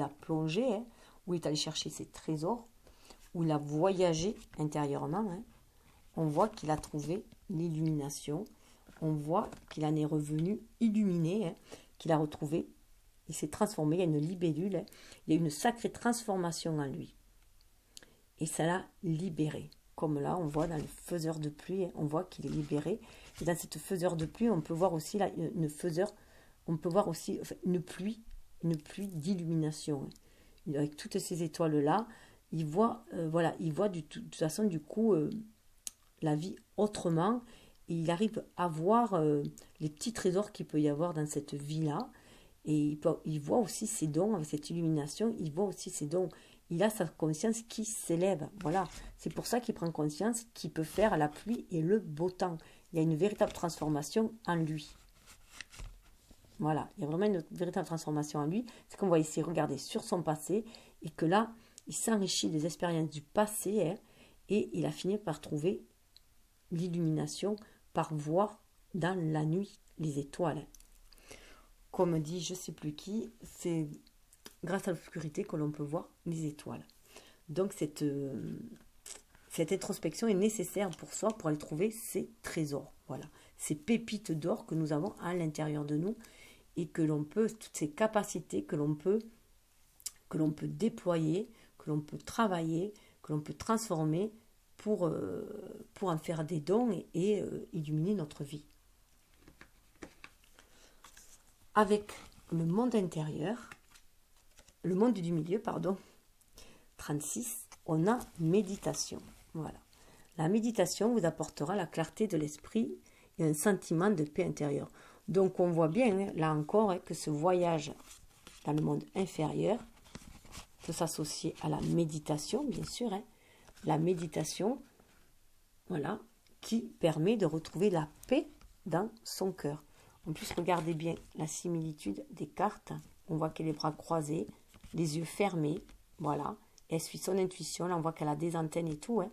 a plongé, hein, où il est allé chercher ses trésors, où il a voyagé intérieurement, hein, on voit qu'il a trouvé l'illumination. On voit qu'il en est revenu illuminé, hein, qu'il a retrouvé, il s'est transformé, il y a une libellule, hein, il y a une sacrée transformation en lui. Et ça l'a libéré. Comme là, on voit dans le faiseur de pluie, on voit qu'il est libéré. Et dans cette faiseur de pluie, on peut voir aussi là, on peut voir aussi une pluie d'illumination. Avec toutes ces étoiles-là, il voit, voilà, il voit de toute façon, du coup, la vie autrement. Et il arrive à voir les petits trésors qu'il peut y avoir dans cette vie-là. Et il voit aussi ses dons, avec cette illumination, il voit aussi ses dons. Il a sa conscience qui s'élève. Voilà. C'est pour ça qu'il prend conscience qu'il peut faire la pluie et le beau temps. Il y a une véritable transformation en lui. Voilà. Il y a vraiment une véritable transformation en lui. C'est qu'on va ici regarder sur son passé et que là, il s'enrichit des expériences du passé hein, et il a fini par trouver l'illumination, par voir dans la nuit les étoiles. Comme dit je ne sais plus qui, c'est grâce à l'obscurité que l'on peut voir les étoiles. Donc cette introspection est nécessaire pour soi, pour aller trouver ces trésors. Voilà, ces pépites d'or que nous avons à l'intérieur de nous et que l'on peut, toutes ces capacités que l'on peut déployer, que l'on peut travailler, que l'on peut transformer pour en faire des dons et illuminer notre vie. Avec le monde intérieur, le monde du milieu, pardon, 36, on a méditation. Voilà. La méditation vous apportera la clarté de l'esprit et un sentiment de paix intérieure. Donc on voit bien, là encore, que ce voyage dans le monde inférieur peut s'associer à la méditation, bien sûr. La méditation, voilà, qui permet de retrouver la paix dans son cœur. En plus, regardez bien la similitude des cartes. On voit qu'elle a les bras croisés, les yeux fermés. Voilà. Et elle suit son intuition. Là, on voit qu'elle a des antennes et tout. Hein.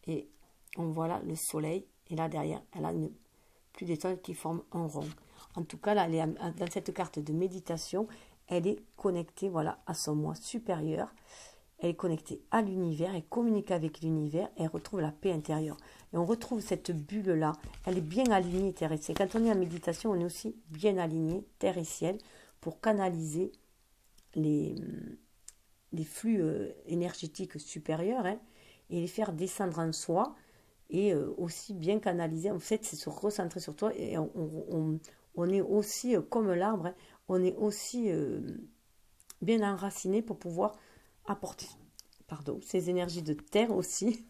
Et on voit là le soleil. Et là, derrière, elle a plus d'étoiles qui forment un rond. En tout cas, là, dans cette carte de méditation, elle est connectée, voilà, à son moi supérieur. Elle est connectée à l'univers, elle communique avec l'univers, elle retrouve la paix intérieure. Et on retrouve cette bulle-là, elle est bien alignée, terre et ciel. Quand on est en méditation, on est aussi bien aligné, terre et ciel, pour canaliser les flux énergétiques supérieurs hein, et les faire descendre en soi et aussi bien canaliser. En fait, c'est se recentrer sur toi et on est aussi, comme l'arbre, hein, on est aussi bien enraciné pour pouvoir apporter ces énergies de terre aussi,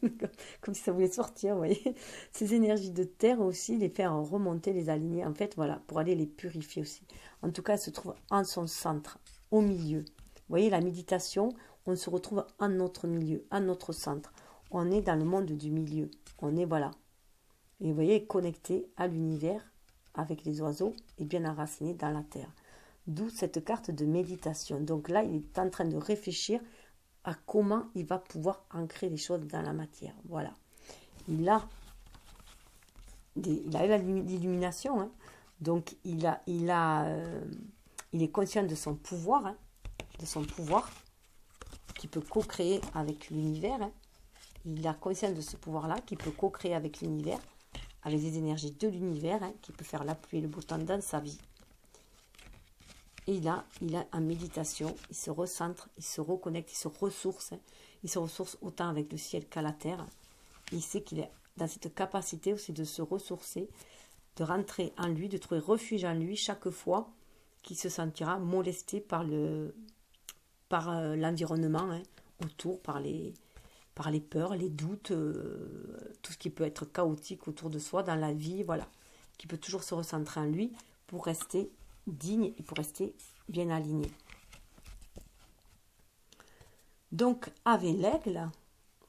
comme si ça voulait sortir, vous voyez, ces énergies de terre aussi, les faire remonter, les aligner, en fait, voilà, pour aller les purifier aussi. En tout cas, elle se trouve en son centre, au milieu. Vous voyez, la méditation, on se retrouve en notre milieu, en notre centre. On est dans le monde du milieu. On est, voilà. Et vous voyez, connecté à l'univers, avec les oiseaux, et bien enraciné dans la terre. D'où cette carte de méditation. Donc là, il est en train de réfléchir à comment il va pouvoir ancrer les choses dans la matière. Voilà. Il a l'illumination, hein. Donc il est conscient de son pouvoir, hein, qui peut co-créer avec l'univers. Hein. Il a conscience de ce pouvoir-là, qui peut co-créer avec l'univers, avec les énergies de l'univers, hein, qui peut faire la pluie et le beau temps dans sa vie. Et il a en méditation, il se recentre, il se reconnecte, il se ressource. Hein. Il se ressource autant avec le ciel qu'à la terre. Il sait qu'il est dans cette capacité aussi de se ressourcer, de rentrer en lui, de trouver refuge en lui chaque fois qu'il se sentira molesté par l'environnement hein, autour, par les peurs, les doutes, tout ce qui peut être chaotique autour de soi dans la vie, voilà. Qui peut toujours se recentrer en lui pour rester digne et pour rester bien aligné. Donc, avec l'aigle,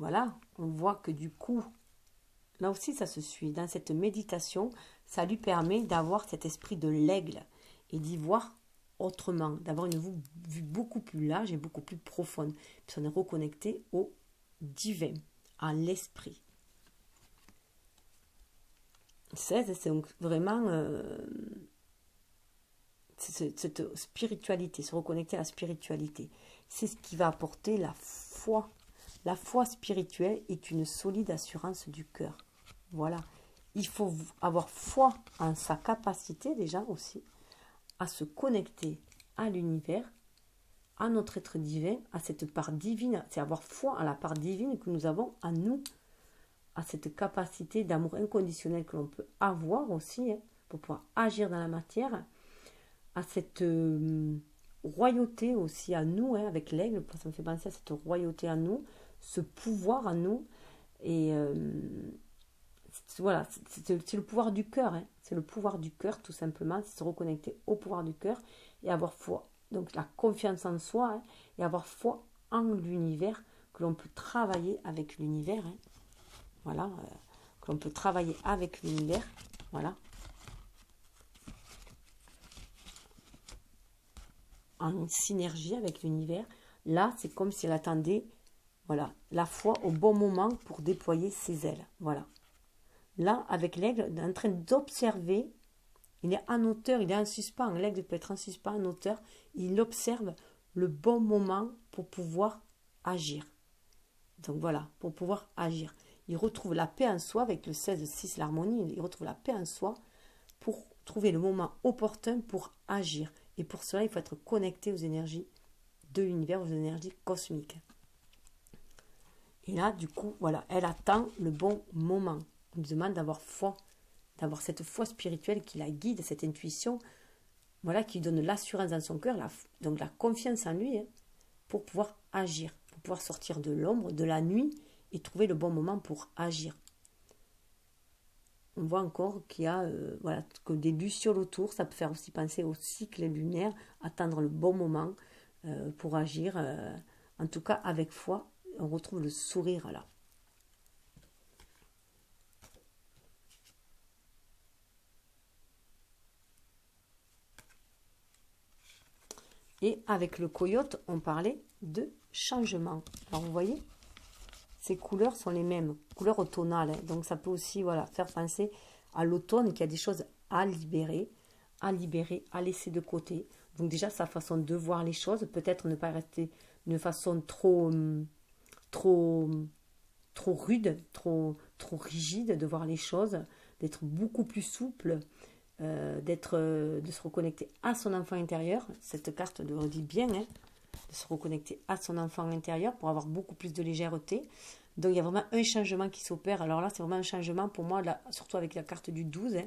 voilà, on voit que du coup, là aussi ça se suit. Dans cette méditation, ça lui permet d'avoir cet esprit de l'aigle et d'y voir autrement, d'avoir une vue beaucoup plus large et beaucoup plus profonde. Puis on est reconnecté au divin, à l'esprit. C'est donc vraiment cette spiritualité, se reconnecter à la spiritualité. C'est ce qui va apporter la foi. La foi spirituelle est une solide assurance du cœur. Voilà. Il faut avoir foi en sa capacité déjà aussi à se connecter à l'univers, à notre être divin, à cette part divine. C'est avoir foi à la part divine que nous avons en nous, à cette capacité d'amour inconditionnel que l'on peut avoir aussi, hein, pour pouvoir agir dans la matière, à cette royauté aussi à nous, hein, avec l'aigle, ça me fait penser à cette royauté à nous, ce pouvoir à nous, et voilà, c'est le pouvoir du cœur, hein, c'est le pouvoir du cœur tout simplement, c'est se reconnecter au pouvoir du cœur et avoir foi, donc la confiance en soi, hein, et avoir foi en l'univers, que l'on peut travailler avec l'univers, hein, voilà, que l'on peut travailler avec l'univers, voilà, en synergie avec l'univers. Là, c'est comme si elle attendait, voilà, la foi au bon moment pour déployer ses ailes. Voilà. Là, avec l'aigle, il est en train d'observer. Il est en hauteur, il est en suspens. L'aigle peut être en suspens, en hauteur. Il observe le bon moment pour pouvoir agir. Donc voilà, pour pouvoir agir. Il retrouve la paix en soi avec le 16-6, l'harmonie. Il retrouve la paix en soi pour trouver le moment opportun pour agir. Et pour cela, il faut être connecté aux énergies de l'univers, aux énergies cosmiques. Et là, du coup, voilà, elle attend le bon moment. On lui demande d'avoir foi, d'avoir cette foi spirituelle qui la guide, cette intuition, voilà, qui donne l'assurance dans son cœur, donc la confiance en lui, hein, pour pouvoir agir, pour pouvoir sortir de l'ombre, de la nuit, et trouver le bon moment pour agir. On voit encore qu'il y a voilà, que des lucioles autour, ça peut faire aussi penser au cycle lunaire, attendre le bon moment pour agir. En tout cas, avec foi, on retrouve le sourire là. Et avec le coyote, on parlait de changement. Alors vous voyez, ces couleurs sont les mêmes, couleurs automnales. Hein. Donc ça peut aussi voilà, faire penser à l'automne, qu'il y a des choses à libérer, à laisser de côté. Donc déjà, sa façon de voir les choses, peut-être ne pas rester d'une façon trop rude, trop rigide de voir les choses, d'être beaucoup plus souple, de se reconnecter à son enfant intérieur. Cette carte le redit bien, hein, de se reconnecter à son enfant intérieur pour avoir beaucoup plus de légèreté. Donc il y a vraiment un changement qui s'opère. Alors là, c'est vraiment un changement pour moi, là, surtout avec la carte du 12, hein,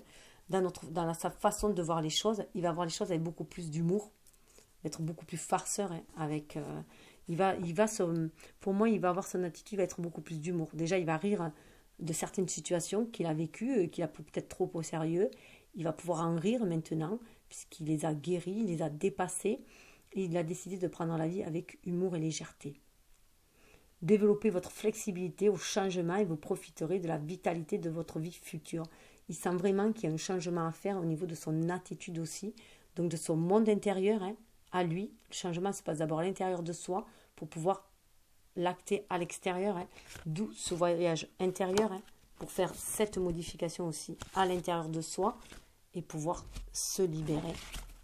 sa façon de voir les choses. Il va voir les choses avec beaucoup plus d'humour, être beaucoup plus farceur, hein, avec... pour moi, il va avoir son attitude, il va être beaucoup plus d'humour. Déjà, il va rire de certaines situations qu'il a vécues, qu'il a peut-être trop au sérieux. Il va pouvoir en rire maintenant, puisqu'il les a guéris, il les a dépassés, et il a décidé de prendre la vie avec humour et légèreté. Développez votre flexibilité au changement et vous profiterez de la vitalité de votre vie future. Il sent vraiment qu'il y a un changement à faire au niveau de son attitude aussi, donc de son monde intérieur, hein, à lui. Le changement se passe d'abord à l'intérieur de soi pour pouvoir l'acter à l'extérieur, hein, d'où ce voyage intérieur, hein, pour faire cette modification aussi à l'intérieur de soi et pouvoir se libérer,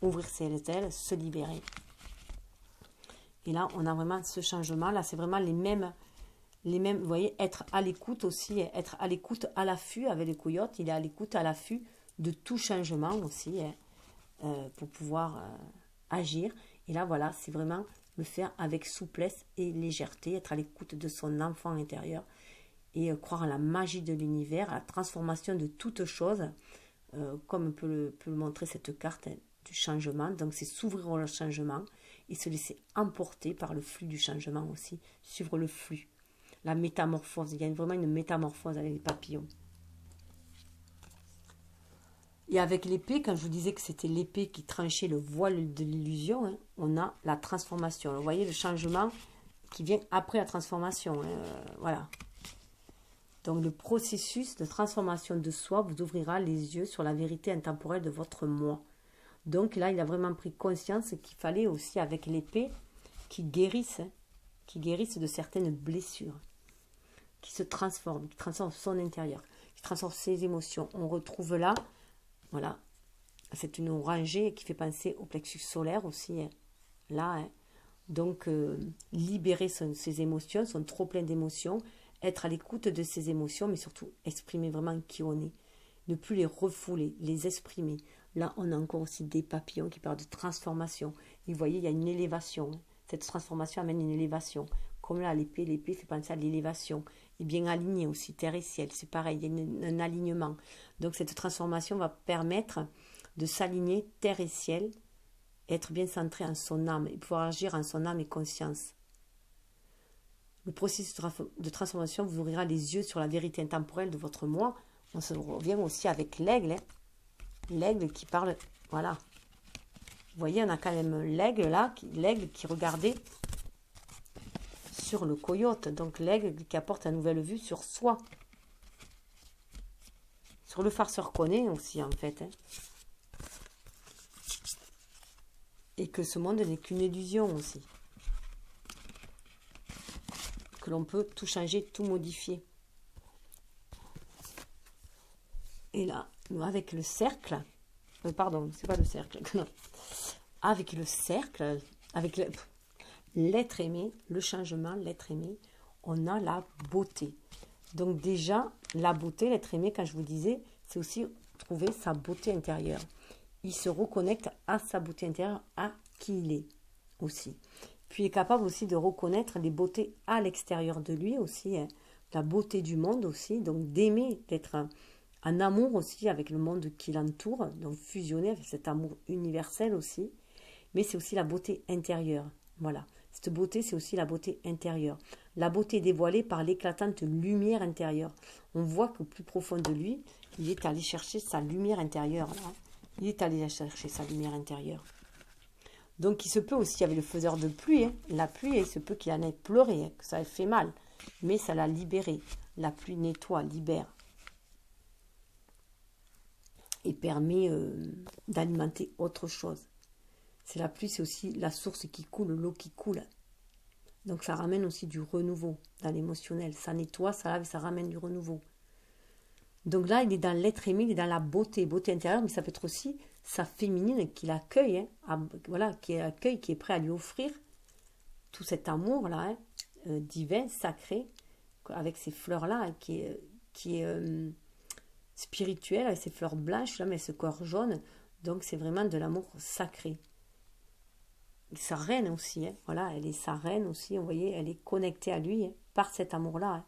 ouvrir ses ailes, se libérer. Et là, on a vraiment ce changement. Là, c'est vraiment les mêmes, vous voyez, être à l'écoute aussi, être à l'écoute, à l'affût avec les coyotes. Il est à l'écoute, à l'affût de tout changement aussi, hein, pour pouvoir agir. Et là, voilà, c'est vraiment le faire avec souplesse et légèreté, être à l'écoute de son enfant intérieur et croire à la magie de l'univers, à la transformation de toute chose, comme peut le montrer cette carte, hein, du changement. Donc, c'est s'ouvrir au changement et se laisser emporter par le flux du changement aussi, suivre le flux, la métamorphose. Il y a vraiment une métamorphose avec les papillons. Et avec l'épée, quand je vous disais que c'était l'épée qui tranchait le voile de l'illusion, hein, on a la transformation. Vous voyez le changement qui vient après la transformation. Hein, voilà. Donc le processus de transformation de soi vous ouvrira les yeux sur la vérité intemporelle de votre moi. Donc là, il a vraiment pris conscience qu'il fallait aussi, avec l'épée, qu'il guérisse de certaines blessures, qui se transforme, qui transforme son intérieur, qui transforme ses émotions. On retrouve là, voilà, c'est une orangée qui fait penser au plexus solaire aussi, hein, là. Hein. Donc, libérer ses émotions, sont trop plein d'émotions, être à l'écoute de ses émotions, mais surtout exprimer vraiment qui on est. Ne plus les refouler, les exprimer. Là, on a encore aussi des papillons qui parlent de transformation. Et vous voyez, il y a une élévation. Cette transformation amène une élévation. Comme là, l'épée fait penser à l'élévation. Et bien aligné aussi, terre et ciel. C'est pareil, il y a un alignement. Donc, cette transformation va permettre de s'aligner terre et ciel, être bien centré en son âme et pouvoir agir en son âme et conscience. Le processus de transformation vous ouvrira les yeux sur la vérité intemporelle de votre moi. On se revient aussi avec l'aigle, hein. L'aigle qui parle, voilà. Vous voyez, on a quand même l'aigle là, l'aigle qui regardait sur le coyote. Donc l'aigle qui apporte une nouvelle vue sur soi. Sur le farceur qu'on est aussi en fait. Hein. Et que ce monde n'est qu'une illusion aussi. Que l'on peut tout changer, tout modifier. Et là, avec le cercle, pardon, c'est pas le cercle, non. Avec le cercle, avec l'être aimé, le changement, l'être aimé, on a la beauté. Donc déjà, la beauté, l'être aimé, quand je vous disais, c'est aussi trouver sa beauté intérieure. Il se reconnecte à sa beauté intérieure, à qui il est aussi. Puis il est capable aussi de reconnaître les beautés à l'extérieur de lui aussi, hein, la beauté du monde aussi, donc d'aimer, d'être en amour aussi avec le monde qui l'entoure, donc fusionner avec cet amour universel aussi, mais c'est aussi la beauté intérieure, voilà. Cette beauté, c'est aussi la beauté intérieure. La beauté dévoilée par l'éclatante lumière intérieure. On voit qu'au plus profond de lui, il est allé chercher sa lumière intérieure, là. Il est allé chercher sa lumière intérieure. Donc il se peut aussi, avec le faiseur de pluie, hein, la pluie, il se peut qu'il en ait pleuré, hein, que ça ait fait mal, mais ça l'a libéré. La pluie nettoie, libère. Et permet d'alimenter autre chose. C'est la pluie, c'est aussi la source qui coule, l'eau qui coule. Donc ça ramène aussi du renouveau dans l'émotionnel. Ça nettoie, ça lave, ça ramène du renouveau. Donc là, il est dans l'être aimé, il est dans la beauté, beauté intérieure, mais ça peut être aussi sa féminine qui l'accueille, voilà, qui accueille, qui est prêt à lui offrir tout cet amour-là, divin, sacré, avec ces fleurs-là, qui est spirituel, avec ces fleurs blanches, là, mais ce corps jaune. Donc c'est vraiment de l'amour sacré. Sa reine aussi, voilà, elle est sa reine aussi, vous voyez, elle est connectée à lui par cet amour-là.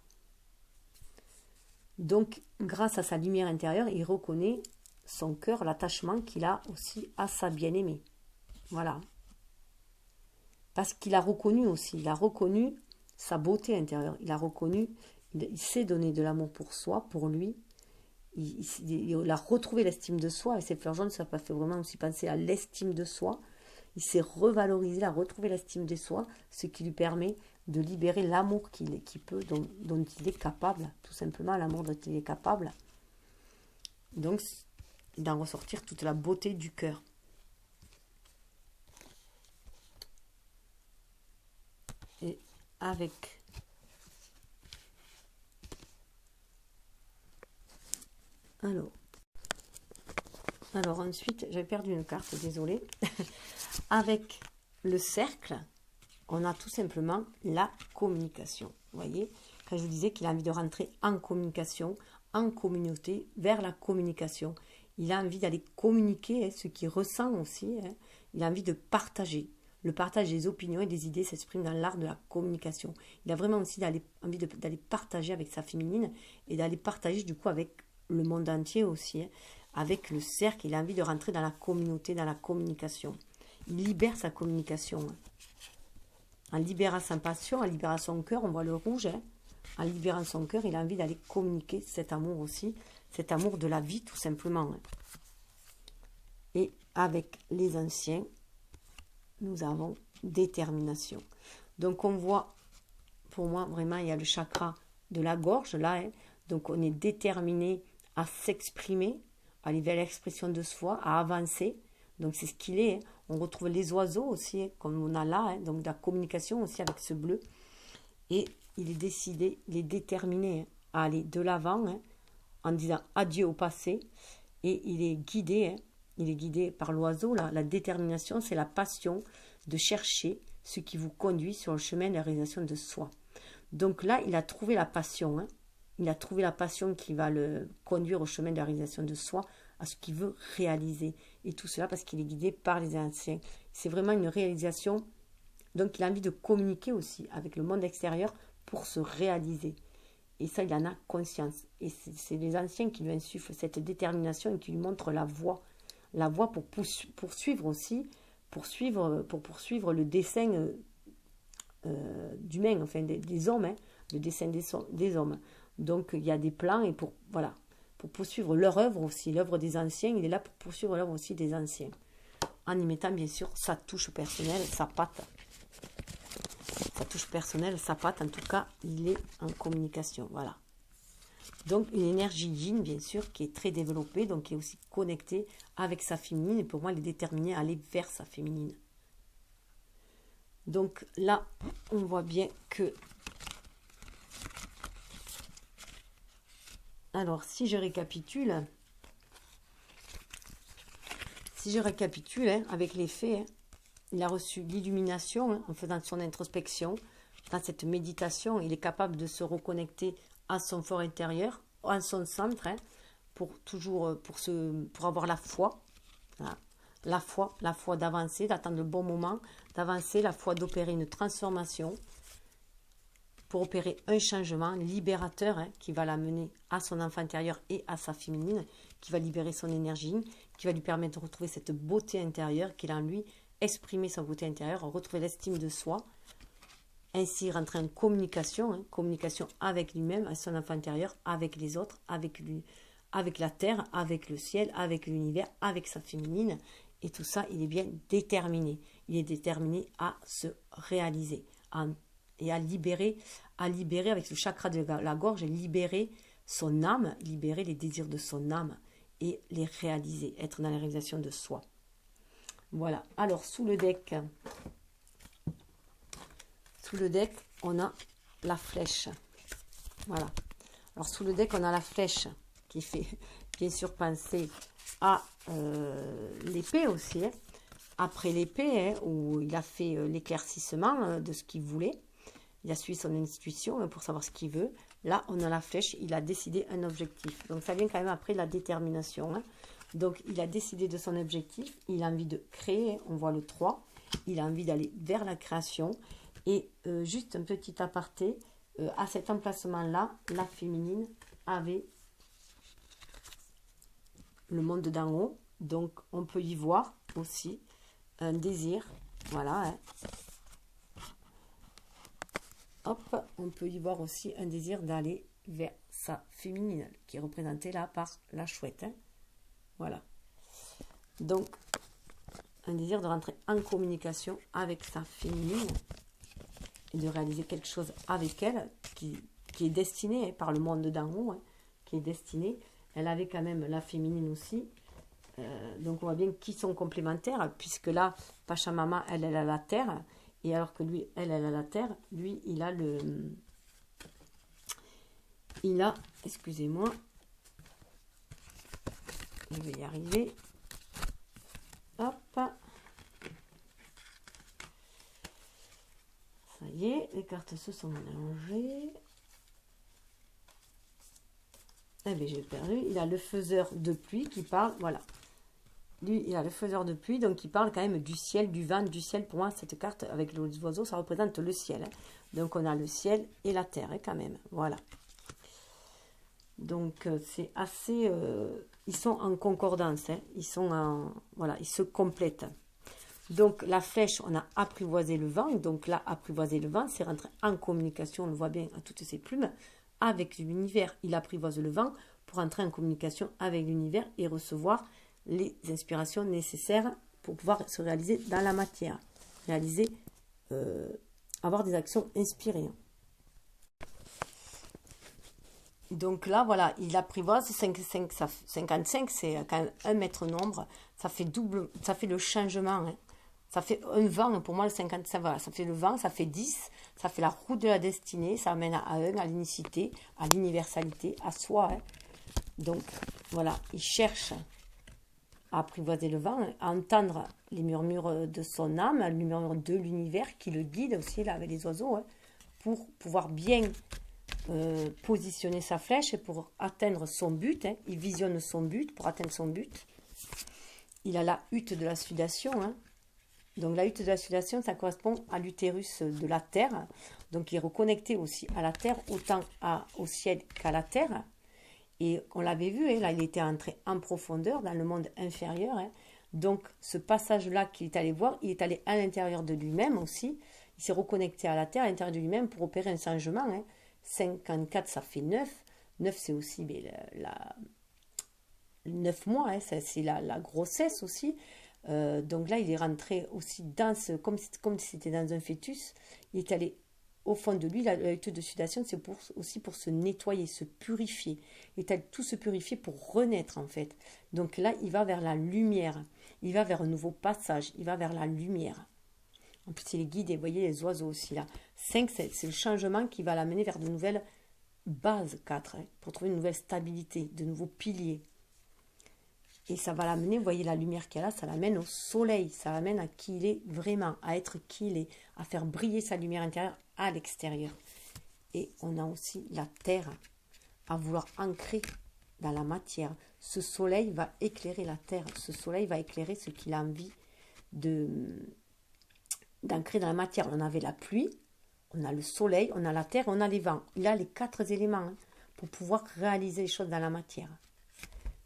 Donc, grâce à sa lumière intérieure, il reconnaît son cœur, l'attachement qu'il a aussi à sa bien-aimée. Voilà. Parce qu'il a reconnu aussi, il a reconnu sa beauté intérieure, il a reconnu, il sait donner de l'amour pour soi, pour lui. Il a retrouvé l'estime de soi, et ces fleurs jaunes, ça fait vraiment aussi penser à l'estime de soi. Il s'est revalorisé, il a retrouvé l'estime de soi, ce qui lui permet de libérer l'amour dont il est capable, tout simplement l'amour dont il est capable. Donc, d'en ressortir toute la beauté du cœur. Et avec alors ensuite, j'ai perdu une carte, désolée. Avec le cercle, on a tout simplement la communication. Vous voyez, quand je vous disais qu'il a envie de rentrer en communication, en communauté, vers la communication. Il a envie d'aller communiquer ce qu'il ressent aussi. Il a envie de partager. Le partage des opinions et des idées s'exprime dans l'art de la communication. Il a vraiment aussi envie d'aller partager avec sa féminine et d'aller partager du coup avec le monde entier aussi. Avec le cercle, il a envie de rentrer dans la communauté, dans la communication. Il libère sa communication. En libérant sa passion, en libérant son cœur, on voit le rouge. En libérant son cœur, il a envie d'aller communiquer cet amour aussi, cet amour de la vie tout simplement. Et avec les anciens, nous avons détermination. Donc on voit, pour moi vraiment, il y a le chakra de la gorge là. Donc on est déterminé à s'exprimer, à aller vers l'expression de soi, à avancer. Donc c'est ce qu'il est. On retrouve les oiseaux aussi, comme on a là, donc de la communication aussi avec ce bleu. Et il est décidé, il est déterminé à aller de l'avant, en disant adieu au passé. Et il est guidé par l'oiseau. La détermination, c'est la passion de chercher ce qui vous conduit sur le chemin de la réalisation de soi. Donc là, il a trouvé la passion. Il a trouvé la passion qui va le conduire au chemin de la réalisation de soi, à ce qu'il veut réaliser. Et tout cela parce qu'il est guidé par les anciens. C'est vraiment une réalisation. Donc il a envie de communiquer aussi avec le monde extérieur pour se réaliser. Et ça, il en a conscience. Et c'est les anciens qui lui insufflent cette détermination et qui lui montrent la voie. La voie pour poursuivre aussi, pour poursuivre le dessein d'humain, enfin des hommes, le dessein des hommes. Donc il y a des plans et pour poursuivre leur œuvre aussi, l'œuvre des anciens, il est là pour poursuivre l'œuvre aussi des anciens. En y mettant bien sûr sa touche personnelle, sa patte. Sa touche personnelle, sa patte, en tout cas, il est en communication. Voilà. Donc une énergie yin, bien sûr, qui est très développée, donc qui est aussi connectée avec sa féminine. Et pour moi, il est déterminé à aller vers sa féminine. Donc là, on voit bien que... Alors, si je récapitule avec les faits, il a reçu l'illumination en faisant son introspection. Dans cette méditation, il est capable de se reconnecter à son fort intérieur, à son centre, pour avoir la foi. Voilà. La foi d'avancer, d'attendre le bon moment, d'avancer, la foi d'opérer une transformation, pour opérer un changement libérateur qui va l'amener à son enfant intérieur et à sa féminine, qui va libérer son énergie, qui va lui permettre de retrouver cette beauté intérieure qu'il a en lui, exprimer sa beauté intérieure, retrouver l'estime de soi, ainsi rentrer en communication, communication avec lui-même, avec son enfant intérieur, avec les autres, avec lui, avec la terre, avec le ciel, avec l'univers, avec sa féminine. Et tout ça, il est bien déterminé. Il est déterminé à se réaliser, et à libérer avec le chakra de la gorge, libérer son âme, libérer les désirs de son âme et les réaliser, être dans la réalisation de soi. Voilà. Alors, sous le deck, on a la flèche. Voilà. Alors, sous le deck, on a la flèche qui fait bien sûr penser à l'épée aussi. Hein. Après l'épée, hein, où il a fait l'éclaircissement de ce qu'il voulait. Il a suivi son intuition pour savoir ce qu'il veut. Là, on a la flèche. Il a décidé un objectif. Donc, ça vient quand même après la détermination. Hein. Donc, il a décidé de son objectif. Il a envie de créer. On voit le 3. Il a envie d'aller vers la création. Et juste un petit aparté. À cet emplacement-là, la féminine avait le monde d'en haut. Donc, on peut y voir aussi un désir. Voilà. Hein. Hop, on peut y voir aussi un désir d'aller vers sa féminine, qui est représentée là par la chouette. Hein. Voilà. Donc, un désir de rentrer en communication avec sa féminine et de réaliser quelque chose avec elle qui est destiné par le monde d'en haut, hein, qui est destiné. Elle avait quand même la féminine aussi. Donc, on voit bien qu'ils sont complémentaires, puisque là, Pachamama, elle a la terre. Et alors que lui, elle a la terre, lui, il a excusez-moi, je vais y arriver. Hop. Ça y est, les cartes se sont mélangées. Eh bien, j'ai perdu. Il a le faiseur de pluie qui parle, voilà. Lui, il a le faiseur de pluie, donc il parle quand même du ciel, du vent, du ciel. Pour moi, cette carte, avec les oiseaux, ça représente le ciel. Hein. Donc, on a le ciel et la terre, hein, quand même. Voilà. Donc, c'est assez... ils sont en concordance. Hein. Ils sont en... Voilà, ils se complètent. Donc, la flèche, on a apprivoisé le vent. Donc, là, apprivoiser le vent, c'est rentrer en communication, on le voit bien à toutes ses plumes, avec l'univers. Il apprivoise le vent pour entrer en communication avec l'univers et recevoir les inspirations nécessaires pour pouvoir se réaliser dans la matière, avoir des actions inspirées. Donc là, voilà, il apprivoise 55, c'est quand même un mètre nombre, ça fait le changement. Hein. Ça fait un vent, pour moi, le 50, ça fait le vent, ça fait 10, ça fait la route de la destinée, ça amène à un, à l'unicité, à l'universalité, à soi. Hein. Donc, voilà, il cherche à apprivoiser le vent, à entendre les murmures de son âme, les murmures de l'univers qui le guide aussi là avec les oiseaux, hein, pour pouvoir bien positionner sa flèche et pour atteindre son but. Hein. Il visionne son but pour atteindre son but. Il a la hutte de la sudation. Hein. Donc la hutte de la sudation, ça correspond à l'utérus de la terre. Donc il est reconnecté aussi à la terre, autant au ciel qu'à la terre. Et on l'avait vu, hein, là, il était entré en profondeur dans le monde inférieur. Hein. Donc, ce passage-là qu'il est allé voir, il est allé à l'intérieur de lui-même aussi. Il s'est reconnecté à la Terre, à l'intérieur de lui-même, pour opérer un changement. Hein. 54, ça fait 9. 9, c'est aussi 9 mois, hein, c'est la grossesse aussi. Donc là, il est rentré aussi dans comme si c'était dans un fœtus. Il est allé au fond de lui, la hutte de sudation, c'est aussi pour se nettoyer, se purifier. Il est allé tout se purifier pour renaître en fait. Donc là, il va vers la lumière. Il va vers un nouveau passage. Il va vers la lumière. En plus, il est guidé. Vous voyez les oiseaux aussi là. 5, c'est le changement qui va l'amener vers de nouvelles bases. 4, hein, pour trouver une nouvelle stabilité, de nouveaux piliers. Et ça va l'amener, vous voyez la lumière qu'il y a là, ça l'amène au soleil, ça l'amène à qui il est vraiment, à être qui il est, à faire briller sa lumière intérieure à l'extérieur. Et on a aussi la terre, à vouloir ancrer dans la matière. Ce soleil va éclairer la terre, ce soleil va éclairer ce qu'il a envie d'ancrer dans la matière. On avait la pluie, on a le soleil, on a la terre, on a les vents. Il a les 4 éléments hein, pour pouvoir réaliser les choses dans la matière.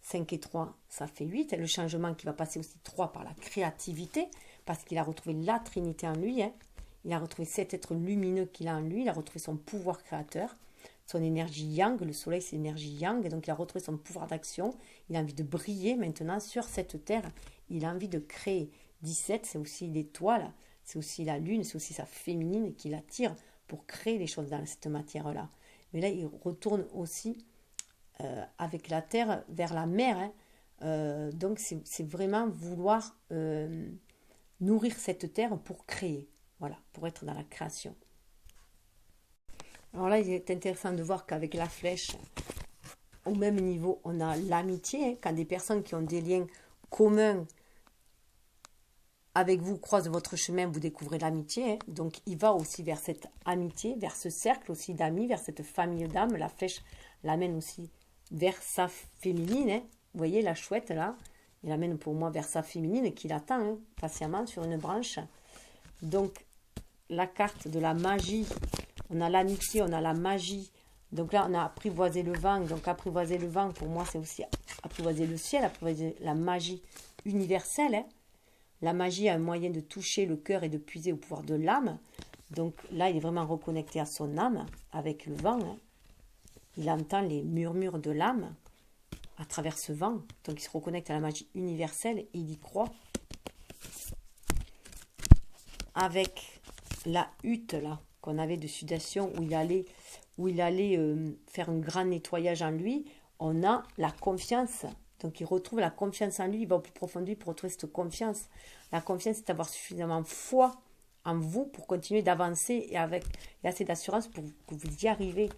5 et 3, ça fait 8. Le changement qui va passer aussi 3 par la créativité, parce qu'il a retrouvé la Trinité en lui. Hein. Il a retrouvé cet être lumineux qu'il a en lui. Il a retrouvé son pouvoir créateur, son énergie yang. Le soleil, c'est l'énergie yang. Et donc, il a retrouvé son pouvoir d'action. Il a envie de briller maintenant sur cette terre. Il a envie de créer. 17, c'est aussi l'étoile. C'est aussi la lune. C'est aussi sa féminine qui l'attire pour créer les choses dans cette matière-là. Mais là, il retourne aussi avec la terre vers la mer. Hein. Donc, c'est vraiment vouloir nourrir cette terre pour créer. Voilà, pour être dans la création. Alors là, il est intéressant de voir qu'avec la flèche, au même niveau, on a l'amitié. Hein, quand des personnes qui ont des liens communs avec vous croisent votre chemin, vous découvrez l'amitié. Hein. Donc, il va aussi vers cette amitié, vers ce cercle aussi d'amis, vers cette famille d'âmes. La flèche l'amène aussi vers sa féminine. Hein. Vous voyez la chouette là, il l'amène pour moi vers sa féminine qui l'attend hein, patiemment sur une branche. Donc, la carte de la magie, on a l'amitié, on a la magie. Donc là, on a apprivoisé le vent. Donc, apprivoiser le vent, pour moi, c'est aussi apprivoiser le ciel, apprivoiser la magie universelle. Hein. La magie a un moyen de toucher le cœur et de puiser au pouvoir de l'âme. Donc là, il est vraiment reconnecté à son âme avec le vent. Hein. Il entend les murmures de l'âme à travers ce vent. Donc, il se reconnecte à la magie universelle et il y croit. Avec la hutte, là, qu'on avait de sudation, où il allait faire un grand nettoyage en lui, on a la confiance. Donc, il retrouve la confiance en lui, il va au plus profond pour retrouver cette confiance. La confiance, c'est d'avoir suffisamment foi en vous pour continuer d'avancer et avec assez d'assurance pour que vous y arrivez.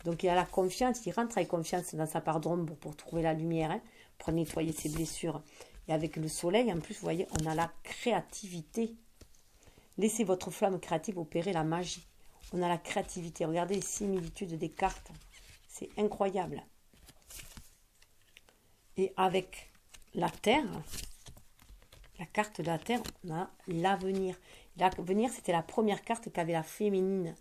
Donc, il a la confiance, il rentre avec confiance dans sa part d'ombre pour trouver la lumière, hein, pour nettoyer ses blessures. Et avec le soleil, en plus, vous voyez, on a la créativité. Laissez votre flamme créative opérer la magie. On a la créativité. Regardez les similitudes des cartes. C'est incroyable. Et avec la Terre, la carte de la Terre, on a l'avenir. L'avenir, c'était la première carte qu'avait la féminine.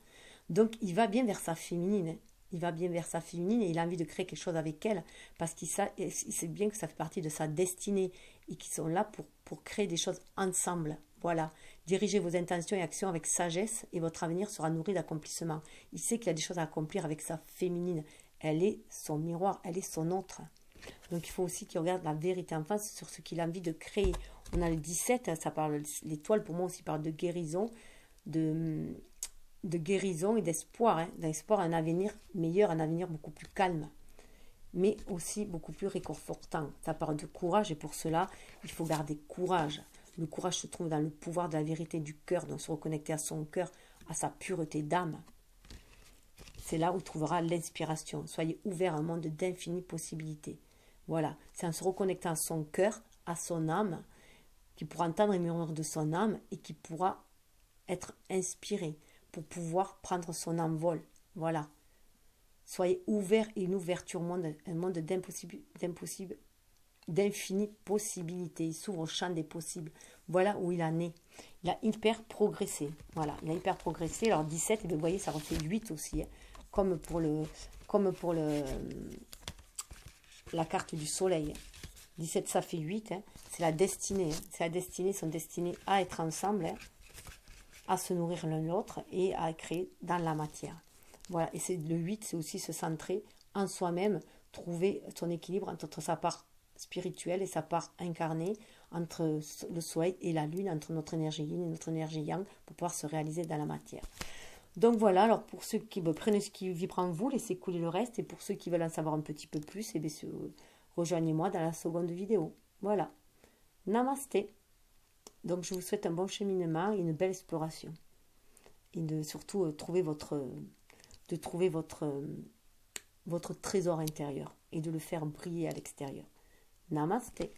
Donc, il va bien vers sa féminine. Il va bien vers sa féminine et il a envie de créer quelque chose avec elle parce qu'il sait bien que ça fait partie de sa destinée et qu'ils sont là pour créer des choses ensemble. Voilà. Dirigez vos intentions et actions avec sagesse et votre avenir sera nourri d'accomplissements. Il sait qu'il y a des choses à accomplir avec sa féminine. Elle est son miroir, elle est son autre. Donc il faut aussi qu'il regarde la vérité en face sur ce qu'il a envie de créer. On a le 17, ça parle, l'étoile pour moi aussi parle de guérison, de guérison et d'espoir. Hein. D'espoir, un avenir meilleur, un avenir beaucoup plus calme, mais aussi beaucoup plus réconfortant. Ça parle de courage et pour cela, il faut garder courage. Le courage se trouve dans le pouvoir de la vérité du cœur, donc se reconnecter à son cœur, à sa pureté d'âme. C'est là où il trouvera l'inspiration. Soyez ouverts à un monde d'infinies possibilités. Voilà, c'est en se reconnectant à son cœur, à son âme, qu'il pourra entendre les murmures de son âme et qui pourra être inspiré pour pouvoir prendre son envol. Voilà. Soyez ouverts et une ouverture au monde, un monde d'infinies possibilités. Il s'ouvre au champ des possibles. Voilà où il en est. Il a hyper progressé. Voilà, il a hyper progressé. Alors 17, et vous voyez, ça refait 8 aussi. Hein. Comme pour la carte du soleil. 17, ça fait 8. Hein. C'est la destinée. Hein. C'est la destinée, sont destinés à être ensemble, hein, à se nourrir l'un l'autre et à créer dans la matière. Voilà. Et c'est le 8, c'est aussi se centrer en soi-même, trouver son équilibre entre sa part spirituelle et sa part incarnée, entre le soleil et la lune, entre notre énergie yin et notre énergie yang, pour pouvoir se réaliser dans la matière. Donc voilà, alors pour ceux qui prennent ce qui vibre en vous, laissez couler le reste, et pour ceux qui veulent en savoir un petit peu plus, eh bien, rejoignez-moi dans la seconde vidéo. Voilà. Namasté. Donc je vous souhaite un bon cheminement et une belle exploration. Et de surtout trouver votre trésor intérieur et de le faire briller à l'extérieur. Namasté.